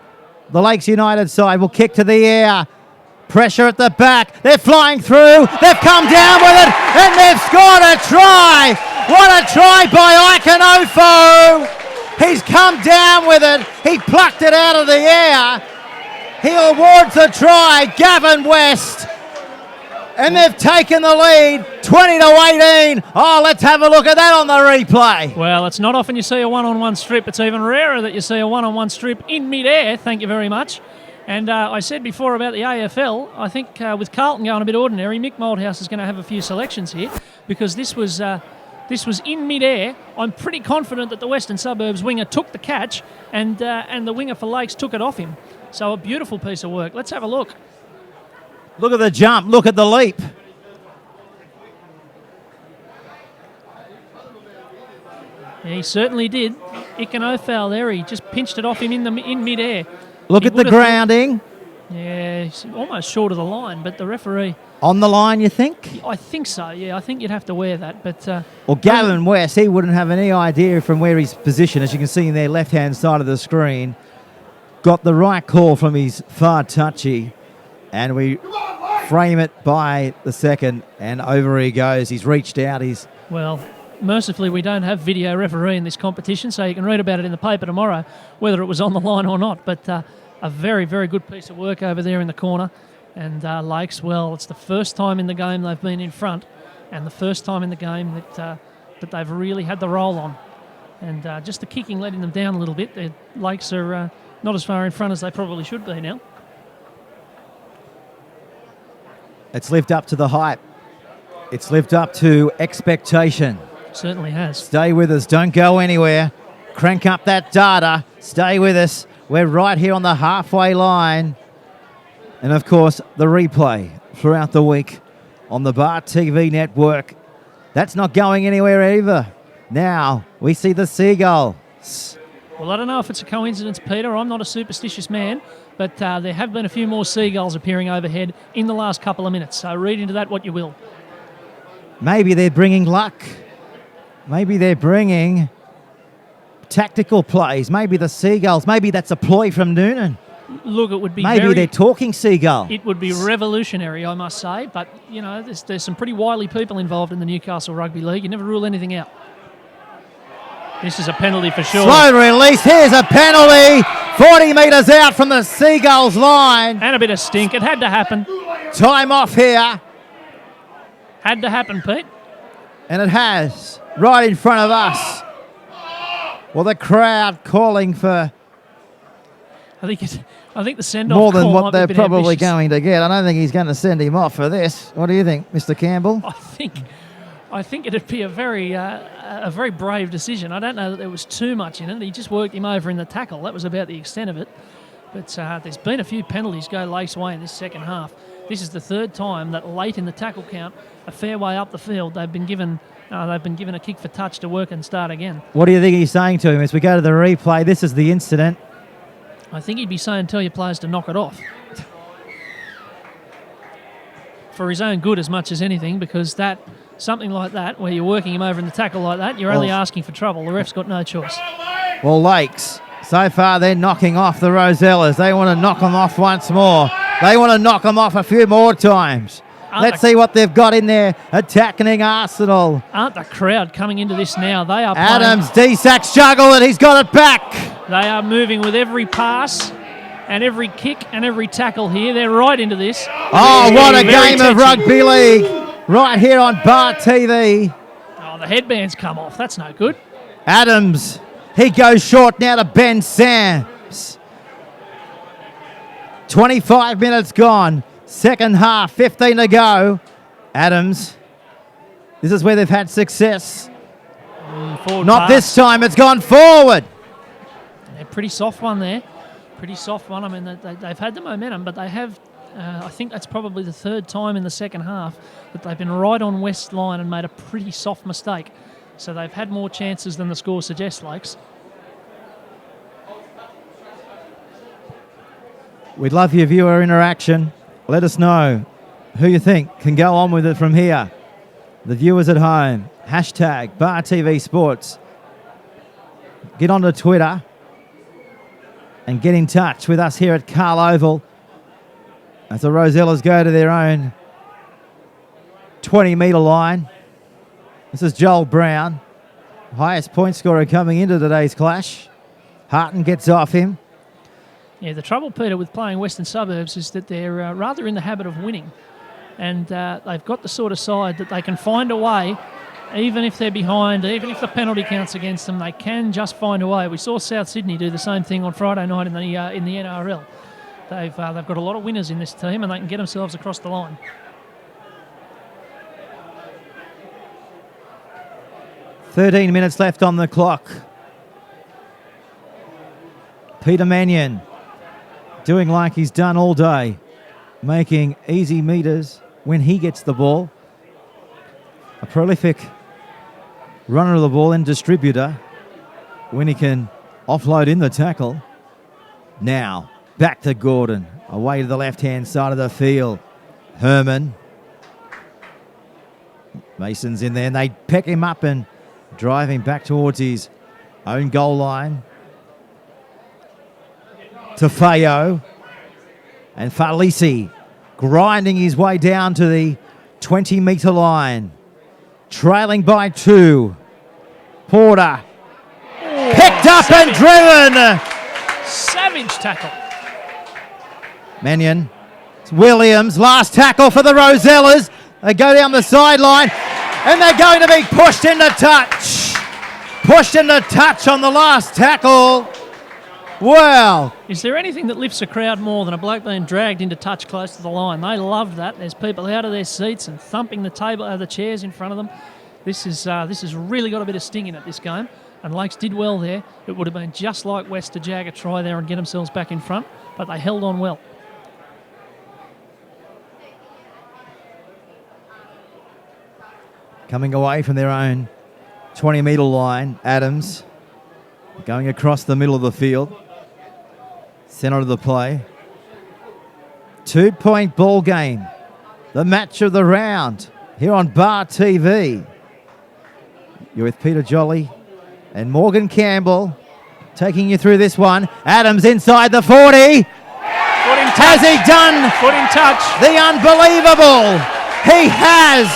The Lakes United side will kick to the air. Pressure at the back. They're flying through. They've come down with it. And they've scored a try. What a try by Iconofo. He's come down with it. He plucked it out of the air. He awards the try. Gavin West. And they've taken the lead, 20-18. Oh, let's have a look at that on the replay. Well, it's not often you see a one-on-one strip. It's even rarer that you see a one-on-one strip in mid-air. Thank you very much. And I said before about the AFL, I think with Carlton going a bit ordinary, Mick Moldhouse is going to have a few selections here because this was in mid-air. I'm pretty confident that the Western Suburbs winger took the catch and the winger for Lakes took it off him. So a beautiful piece of work. Let's have a look. Look at the jump. Look at the leap. Yeah, he certainly did. Iconofo there. He just pinched it off him in mid-air. Look He at the would have grounding. Yeah, he's almost short of the line, but the referee... On the line, you think? I think so, yeah. I think you'd have to wear that, but... Well, Gavin West, he wouldn't have any idea from where he's positioned, as you can see in their left-hand side of the screen. Got the right call from his far touchy, and we frame it by the second, and over he goes. He's reached out. Well, mercifully, we don't have video referee in this competition, so you can read about it in the paper tomorrow, whether it was on the line or not. But a very, very good piece of work over there in the corner. And Lakes, well, it's the first time in the game they've been in front, and the first time in the game that but they've really had the roll on. And just the kicking letting them down a little bit. The Lakes are not as far in front as they probably should be now. It's lived up to the hype. It's lived up to expectation. Certainly has. Stay with us. Don't go anywhere. Crank up that data. Stay with us. We're right here on the halfway line. And, of course, the replay throughout the week on the Bar TV network. That's not going anywhere either. Now we see the Seagulls. Well, I don't know if it's a coincidence, Peter. I'm not a superstitious man, but there have been a few more Seagulls appearing overhead in the last couple of minutes. So read into that what you will. Maybe they're bringing luck. Maybe they're bringing tactical plays. Maybe the Seagulls. Maybe that's a ploy from Noonan. Look, it would be Maybe they're talking Seagull. It would be revolutionary, I must say. But, you know, there's some pretty wily people involved in the Newcastle Rugby League. You never rule anything out. This is a penalty for sure. Slow release. Here's a penalty. 40 metres out from the Seagulls line. And a bit of stink. It had to happen. Time off here. Had to happen, Pete. And it has. Right in front of us. Well, the crowd calling for I think the send-off more than call what might be a they're bit probably ambitious. going to get. I don't think he's going to send him off for this. What do you think, Mr. Campbell? I think it'd be a very brave decision. I don't know that there was too much in it. He just worked him over in the tackle. That was about the extent of it. But there's been a few penalties go Lake's way in this second half. This is the third time that late in the tackle count, a fair way up the field, they've been given a kick for touch to work and start again. What do you think he's saying to him as we go to the replay? This is the incident. I think he'd be saying, tell your players to knock it off. For his own good as much as anything, because something like that, where you're working him over in the tackle like that, you're only asking for trouble. The ref's got no choice. Well, Lakes, so far they're knocking off the Rosellas. They want to knock them off once more. They want to knock them off a few more times. Let's see what they've got in there attacking Arsenal. Aren't the crowd coming into this now? They are playing. Adams, D-Sack's juggle it. He's got it back. They are moving with every pass and every kick and every tackle here. They're right into this. Oh, what a Very game of touchy. rugby league right here on Bar TV. Oh, the headband's come off. That's no good. Adams, he goes short now to Ben Sams. 25 minutes gone. Second half, 15 to go. Adams, this is where they've had success. Forward Not pass. this time, it's gone forward. Yeah, pretty soft one there. Pretty soft one. I mean, they've had the momentum, but they have, I think that's probably the third time in the second half that they've been right on West line and made a pretty soft mistake. So they've had more chances than the score suggests, Lakes. We'd love your viewer interaction. Let us know who you think can go on with it from here. The viewers at home, hashtag Bar TV Sports. Get onto Twitter and get in touch with us here at Carl Oval as the Rosellas go to their own 20-metre line. This is Joel Brown, highest point scorer coming into today's clash. Harton gets off him. Yeah, the trouble, Peter, with playing Western Suburbs is that they're rather in the habit of winning. And they've got the sort of side that they can find a way, even if they're behind, even if the penalty counts against them, they can just find a way. We saw South Sydney do the same thing on Friday night in the NRL. They've got a lot of winners in this team, and they can get themselves across the line. "13 minutes left on the clock. Peter Mannion doing like he's done all day, making easy meters when he gets the ball. A prolific runner of the ball and distributor when he can offload in the tackle. Now, back to Gordon, away to the left-hand side of the field. Herman. Mason's in there, and they peck him up and drive him back towards his own goal line. Tafeo and Farlisi grinding his way down to the 20-metre line. Trailing by 2. Porter picked up and driven. Savage tackle. Mannion. Williams, last tackle for the Rosellas. They go down the sideline. And they're going to be pushed into touch. Pushed into touch on the last tackle. Wow. Is there anything that lifts a crowd more than a bloke being dragged into touch close to the line? They love that. There's people out of their seats and thumping the chairs in front of them. This has really got a bit of sting in it, this game. And Lakes did well there. It would have been just like West to jag a try there and get themselves back in front, but they held on well. Coming away from their own 20-metre line, Adams going across the middle of the field. Centre of the play. 2-point ball game. The match of the round here on Bar TV. You're with Peter Jolly and Morgan Campbell taking you through this one. Adams inside the 40. Foot in Has he done Foot in touch. the unbelievable? He has.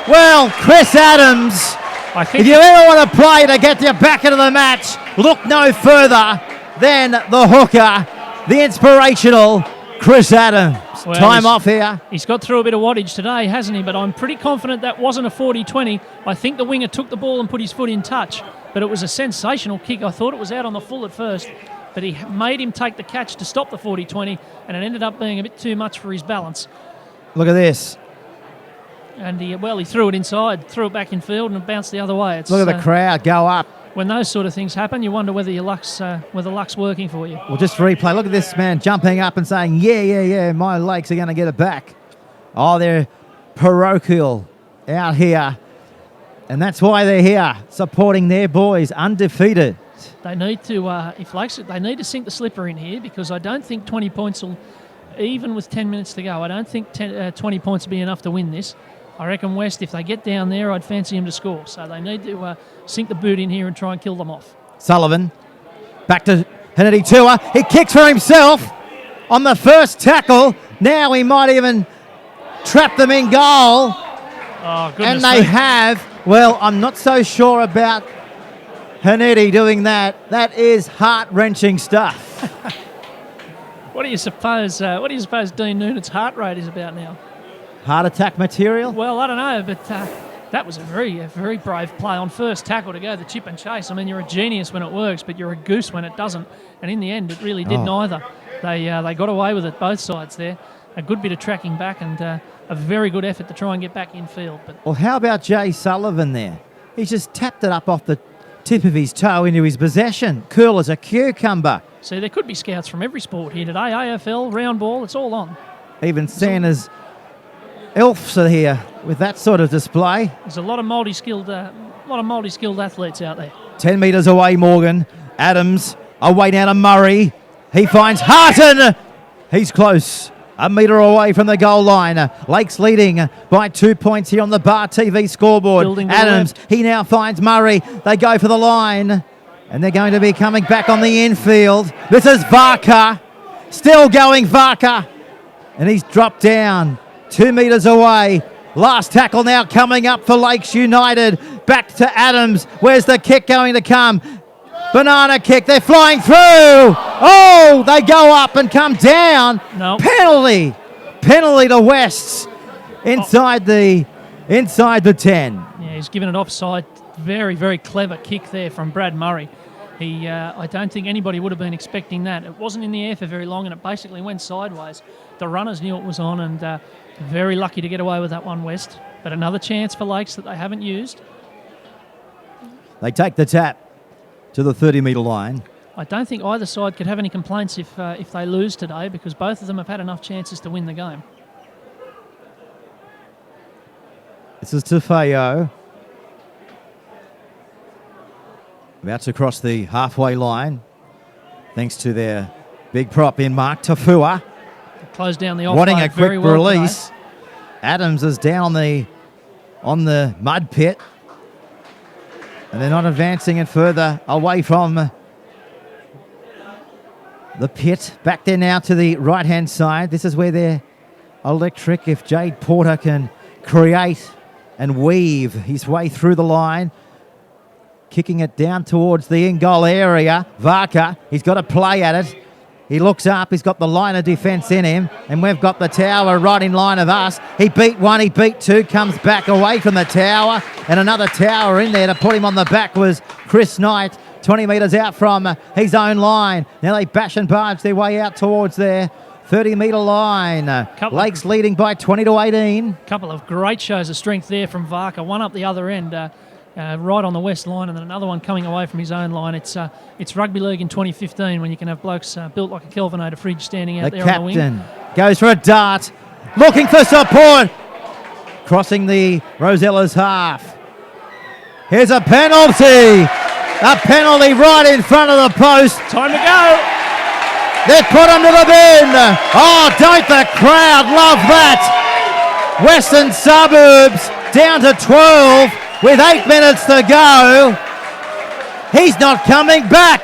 Well, Chris Adams, I think if you ever want to play to get you back into the match, look no further than the hooker, the inspirational Chris Adams. Well, Time off here. He's got through a bit of wattage today, hasn't he? But I'm pretty confident that wasn't a 40-20. I think the winger took the ball and put his foot in touch, but it was a sensational kick. I thought it was out on the full at first, but he made him take the catch to stop the 40-20, and it ended up being a bit too much for his balance. Look at this. And he threw it inside, threw it back in field, and it bounced the other way. Look at the crowd go up. When those sort of things happen, you wonder whether luck's working for you. We'll just replay. Look at this man jumping up and saying, yeah, my Lakes are going to get it back. Oh, they're parochial out here. And that's why they're here, supporting their boys, undefeated. They need to, they need to sink the slipper in here, because I don't think 20 points will, even with 10 minutes to go, I don't think 20 points will be enough to win this. I reckon West, if they get down there, I'd fancy him to score. So they need to sink the boot in here and try and kill them off. Sullivan, back to Hannity Tua. He kicks for himself on the first tackle. Now he might even trap them in goal. Oh, goodness And they me. have. Well, I'm not so sure about Hannity doing that. That is heart-wrenching stuff. What do you suppose Dean Noonan's heart rate is about now? Heart attack material? Well, I don't know, but that was a very brave play on first tackle to go the chip and chase. I mean, you're a genius when it works, but you're a goose when it doesn't. And in the end, it really did neither. They got away with it, both sides there. A good bit of tracking back and a very good effort to try and get back in field. But Well, how about Jay Sullivan there? He's just tapped it up off the tip of his toe into his possession. Cool as a cucumber. see, there could be scouts from every sport here today. AFL, round ball, it's all on. Even Santa's elves are here with that sort of display. There's a lot of multi-skilled athletes out there. 10 metres away, Morgan. Adams away now to Murray. He finds Harton. He's close. A metre away from the goal line. Lakes leading by 2 points here on the Bar TV scoreboard. Building to Adams, the left. he now finds Murray. They go for the line. And they're going to be coming back on the infield. This is Varka. Still going Varka. And he's dropped down 2 metres away. Last tackle now coming up for Lakes United. Back to Adams. Where's the kick going to come? Banana kick. They're flying through. Oh, they go up and come down. No. Penalty. Penalty to Wests inside the 10. Yeah, he's given it offside. Very clever kick there from Brad Murray. I don't think anybody would have been expecting that. It wasn't in the air for very long, and it basically went sideways. The runners knew it was on, and very lucky to get away with that one, West. But another chance for Lakes that they haven't used. They take the tap to the 30-metre line. I don't think either side could have any complaints if they lose today, because both of them have had enough chances to win the game. This is Tafeo. About to cross the halfway line, thanks to their big prop in Mark Tafua. Close down the offload. Wanting a quick very well release. Adams is down on the mud pit. And they're not advancing it further away from the pit. Back there now to the right-hand side. This is where they're electric. If Jade Porter can create and weave his way through the line. Kicking it down towards the in-goal area. Varka, he's got to play at it. He looks up, he's got the line of defence in him, and we've got the tower right in line of us. He beat one, he beat two, comes back away from the tower, and another tower in there to put him on the back was Chris Knight, 20 metres out from his own line. Now they bash and barge their way out towards their 30-metre line. Lakes leading by 20 to 18. Couple of great shows of strength there from Varka. One up the other end, right on the west line, and then another one coming away from his own line. It's rugby league in 2015 when you can have blokes built like a Kelvinator fridge standing out there on the wing. The captain goes for a dart, looking for support, crossing the Rosella's half. Here's a penalty. A penalty right in front of the post. Time to go. They've put him to the bin. Oh, don't the crowd love that? Western Suburbs down to 12 with 8 minutes to go. He's not coming back.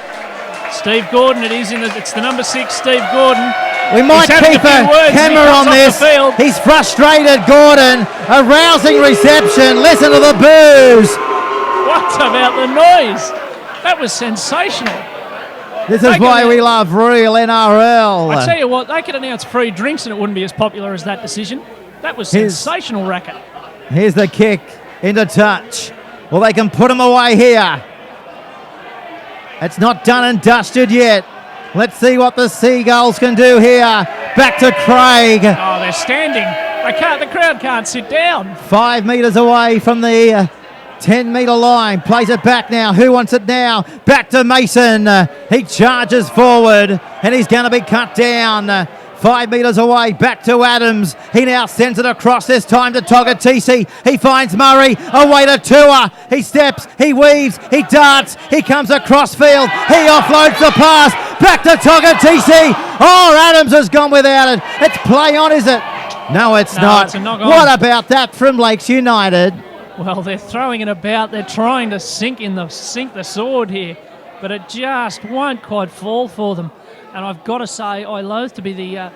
Steve Gordon, it's the number 6, Steve Gordon. We might keep a camera on this. He's frustrated, Gordon. A rousing reception. Listen to the boos. What about the noise? That was sensational. This is why we love real NRL. I tell you what, they could announce free drinks and it wouldn't be as popular as that decision. That was sensational racket. Here's the kick into touch. Well, they can put him away here. It's not done and dusted yet. Let's see what the Seagulls can do here. Back to Craig. Oh, they're standing. The crowd can't sit down. 5 metres away from the 10-metre line. Plays it back now. Who wants it now? Back to Mason. He charges forward and he's going to be cut down. 5 metres away, back to Adams. He now sends it across, this time to Togatisi. He finds Murray, away to Tua. He steps, he weaves, he darts, he comes across field. He offloads the pass, back to Togatisi. Oh, Adams has gone without it. It's play on, is it? No, it's not. It's a knock on. What about that from Lakes United? Well, they're throwing it about. They're trying to sink the sword here, but it just won't quite fall for them. And I've got to say, I loathe to be the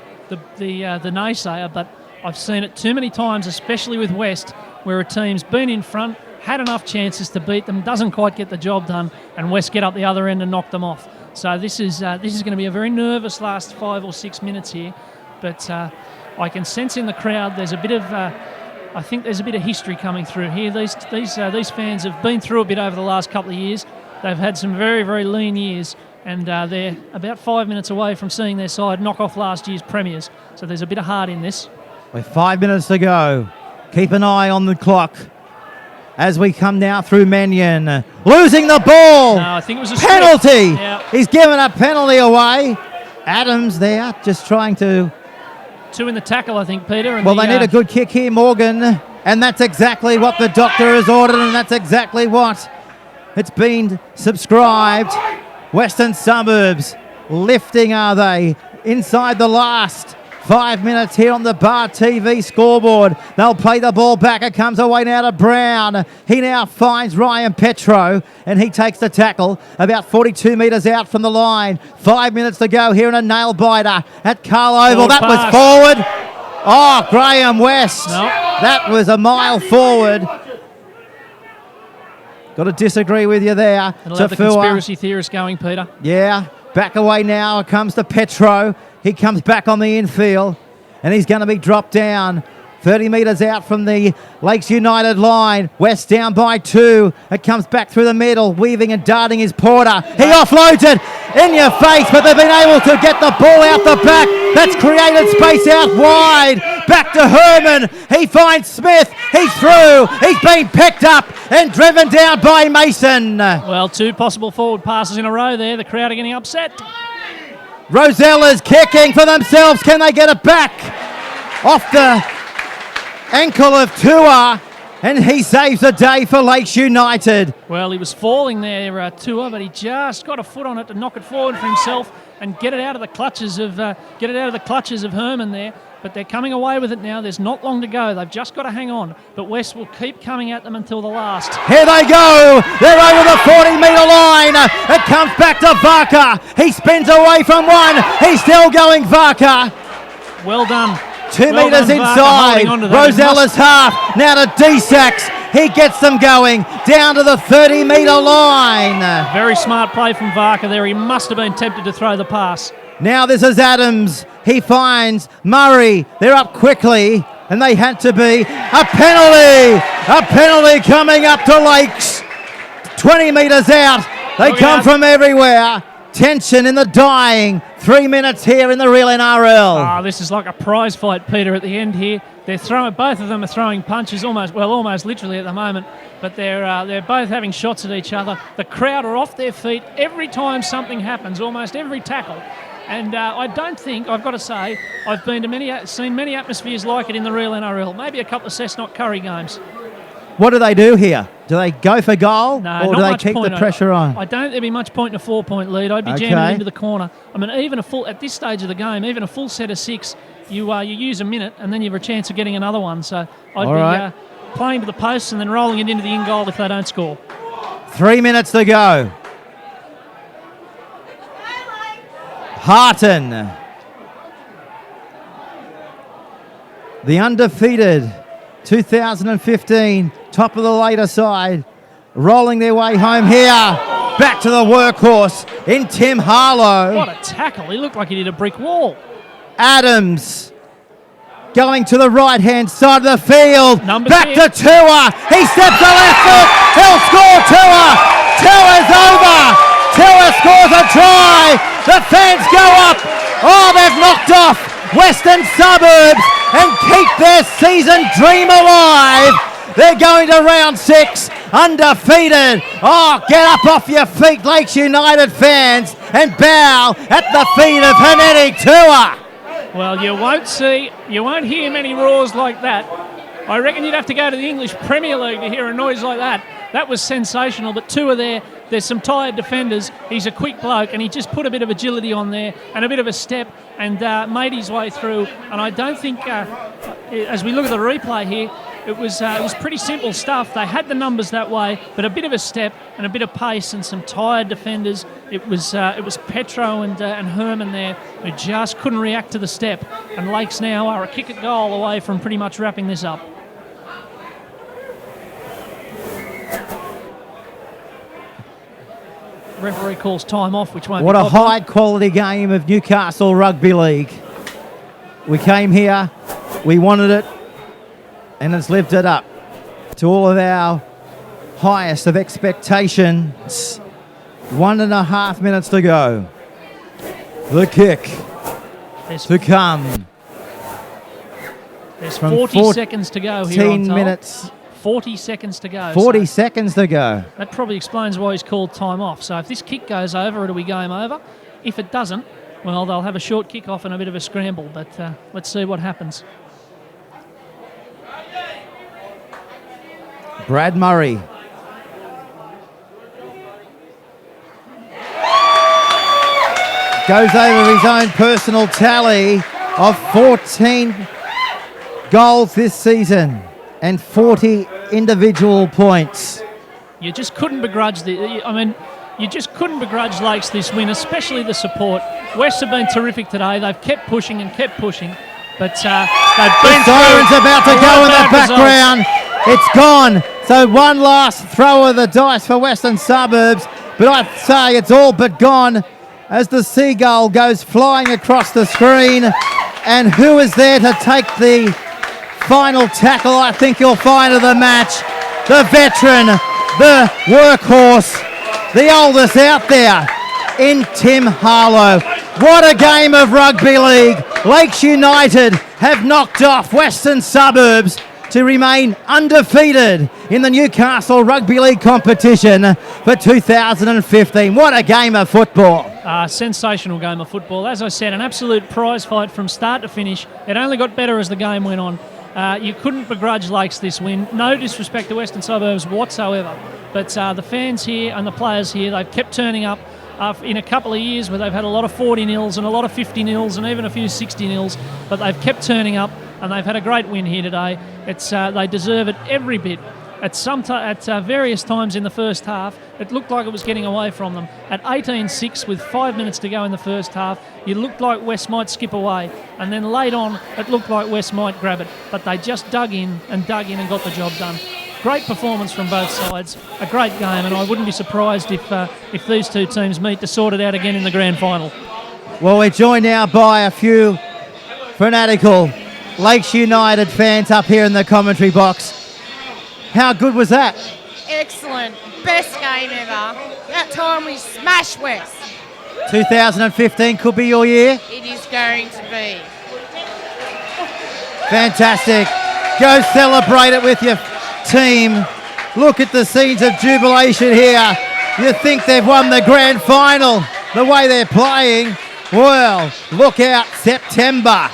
naysayer, but I've seen it too many times, especially with West, where a team's been in front, had enough chances to beat them, doesn't quite get the job done, and West get up the other end and knock them off. So this is going to be a very nervous last 5 or 6 minutes here, but I can sense in the crowd there's a bit of. I think there's a bit of history coming through here. These fans have been through a bit over the last couple of years. They've had some very, very lean years, and they're about 5 minutes away from seeing their side knock off last year's premiers. So there's a bit of heart in this. With 5 minutes to go, keep an eye on the clock as we come now through Mannion. Losing the ball. No, I think it was a penalty. Yeah. He's given a penalty away. Adams there just trying to... 2 in the tackle, I think, Peter. And well, they need a good kick here, Morgan. And that's exactly what the doctor has ordered, and that's exactly what it's been subscribed. Western Suburbs lifting, are they? Inside the last 5 minutes here on the Bar TV scoreboard. They'll play the ball back. It comes away now to Brown. He now finds Ryan Petro, and he takes the tackle about 42 metres out from the line. 5 minutes to go here in a nail-biter at Carl Oval. That was forward. Oh, Graham West. No. That was a mile forward. Got to disagree with you there. It'll have the conspiracy theorist going, Peter. Yeah. Back away now. It comes to Petro. He comes back on the infield, and he's going to be dropped down 30 metres out from the Lakes United line. West down by 2. It comes back through the middle. Weaving and darting is Porter. He offloads it in your face, but they've been able to get the ball out the back. That's created space out wide. Back to Herman. He finds Smith. He's through. He's been picked up and driven down by Mason. Well, 2 possible forward passes in a row there. The crowd are getting upset. Rosella's kicking for themselves. Can they get it back? Off the ankle of Tua, and he saves the day for Lakes United. Well, he was falling there, Tua, but he just got a foot on it to knock it forward for himself and get it out of the clutches of Herman there. But they're coming away with it now. There's not long to go. They've just got to hang on. But West will keep coming at them until the last. Here they go. They're over the 40-metre line. It comes back to Varka. He spins away from one. He's still going, Varka. Well done. 2 metres inside. Rosella's half. Now to D-Sacks. He gets them going down to the 30-metre line. Very smart play from Varka there. He must have been tempted to throw the pass. Now this is Adams. He finds Murray. They're up quickly, and they had to be. A penalty! A penalty coming up to Lakes. 20 metres out. They come from everywhere. Tension in the dying 3 minutes here in the real NRL. This is like a prize fight, Peter, at the end here. They're throwing, both of them are throwing punches almost literally at the moment, but they're both having shots at each other. The crowd are off their feet every time something happens, almost every tackle. And I don't think, I've got to say, I've been to seen many atmospheres like it in the real NRL. Maybe a couple of Cessnock Curry games. What do they do here? Do they go for goal, No, or do they keep the pressure on? I don't think there'd be much point in a 4-point lead. I'd be jamming it into the corner. I mean, even at this stage of the game, even a full set of 6, you use a minute and then you have a chance of getting another one. So I'd be playing to the posts and then rolling it into the in goal if they don't score. 3 minutes to go. Harton, the undefeated 2015 top of the later side, rolling their way home here. Back to the workhorse in Tim Harlow. What a tackle. He looked like he did a brick wall. Adams going to the right-hand side of the field. Back to Tua. He steps the left foot. He'll score. Tua's over. Tua scores a try. The fans go up. Oh, they've knocked off Western Suburbs and keep their season dream alive. They're going to round 6, undefeated. Oh, get up off your feet, Lakes United fans, and bow at the feet of Hanetti Tua. Well, you won't hear many roars like that. I reckon you'd have to go to the English Premier League to hear a noise like that. That was sensational, but Tua there's some tired defenders. He's a quick bloke, and he just put a bit of agility on there and a bit of a step and made his way through. And I don't think, as we look at the replay here, it was pretty simple stuff. They had the numbers that way, but a bit of a step and a bit of pace and some tired defenders. It was Petro and Herman there who just couldn't react to the step. And Lakes now are a kick at goal away from pretty much wrapping this up. Referee calls time off, which won't What be a popular. high-quality game of Newcastle Rugby League. We came here, we wanted it, and it's lived it up to all of our highest of expectations. 1.5 minutes to go. The kick to come. There's from 40 seconds to go here. 10 minutes. 40 seconds to go. 40 seconds to go. That probably explains why he's called time off. So if this kick goes over, it'll be game over. If it doesn't, well, they'll have a short kick off and a bit of a scramble. But let's see what happens. Brad Murray. Goes over his own personal tally of 14 goals this season and 40 individual points. You just couldn't begrudge you just couldn't begrudge Lakes this win, especially the support. West have been terrific today. They've kept pushing and kept pushing, but they've been The siren's about to go in the background. It's gone. So one last throw of the dice for Western Suburbs, but I'd say it's all but gone as the seagull goes flying across the screen. And who is there to take the final tackle? I think you'll find of the match. The veteran, the workhorse, the oldest out there in Tim Harlow. What a game of rugby league. Lakes United have knocked off Western Suburbs to remain undefeated in the Newcastle Rugby League competition for 2015. What a game of football. Sensational game of football. As I said, an absolute prize fight from start to finish. It only got better as the game went on. You couldn't begrudge Lakes this win. No disrespect to Western Suburbs whatsoever. But the fans here and the players here, they've kept turning up in a couple of years where they've had a lot of 40-0s and a lot of 50-0s and even a few 60-0s. But they've kept turning up and they've had a great win here today. They deserve it every bit. At various times in the first half, it looked like it was getting away from them. At 18-6 with 5 minutes to go in the first half, you looked like West might skip away. And then late on, it looked like West might grab it. But they just dug in and got the job done. Great performance from both sides, a great game, and I wouldn't be surprised if these two teams meet to sort it out again in the grand final. Well, we're joined now by a few fanatical Lakes United fans up here in the commentary box. How good was that? Excellent. Best game ever. That time we smashed West. 2015 could be your year. It is going to be. Fantastic. Go celebrate it with your team. Look at the scenes of jubilation here. You think they've won the grand final the way they're playing. Well, look out, September.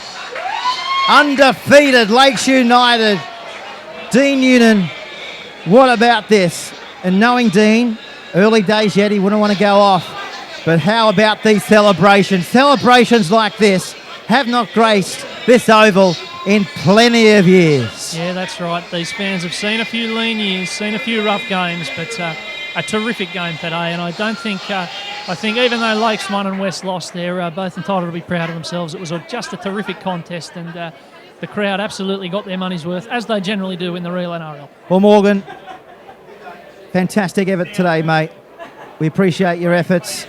Undefeated Lakes United. Dean Noonan, what about this? And knowing Dean, early days yet, he wouldn't want to go off. But how about these celebrations? Celebrations like this have not graced this oval in plenty of years. Yeah, that's right. These fans have seen a few lean years, seen a few rough games, but a terrific game today. And I don't think, I think even though Lakes won and West lost, they're both entitled to be proud of themselves. It was just a terrific contest, and the crowd absolutely got their money's worth, as they generally do in the real NRL. Well, Morgan, fantastic effort today, mate. We appreciate your efforts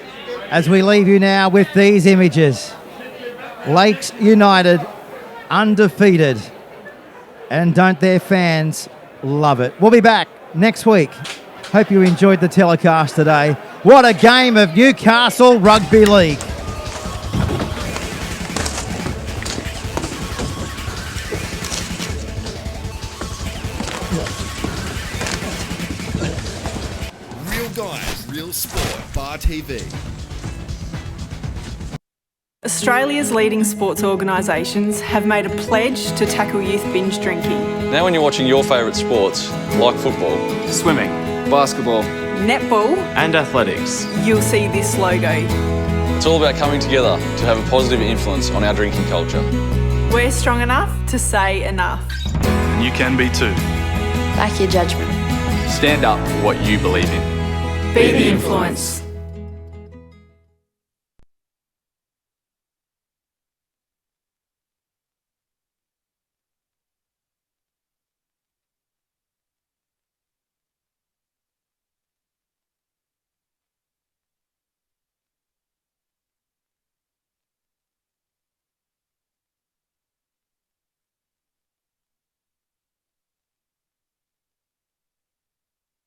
as we leave you now with these images. Lakes United undefeated, and don't their fans love it? We'll be back next week. Hope you enjoyed the telecast today. What a game of Newcastle Rugby League. Real guys, real sport. Bar TV. Australia's leading sports organisations have made a pledge to tackle youth binge drinking. Now when you're watching your favourite sports, like football, Swimming, basketball, Netball, and athletics. you'll see this logo. it's all about coming together to have a positive influence on our drinking culture. We're strong enough to say enough. And you can be too. Back your judgment. Stand up for what you believe in. Be the influence.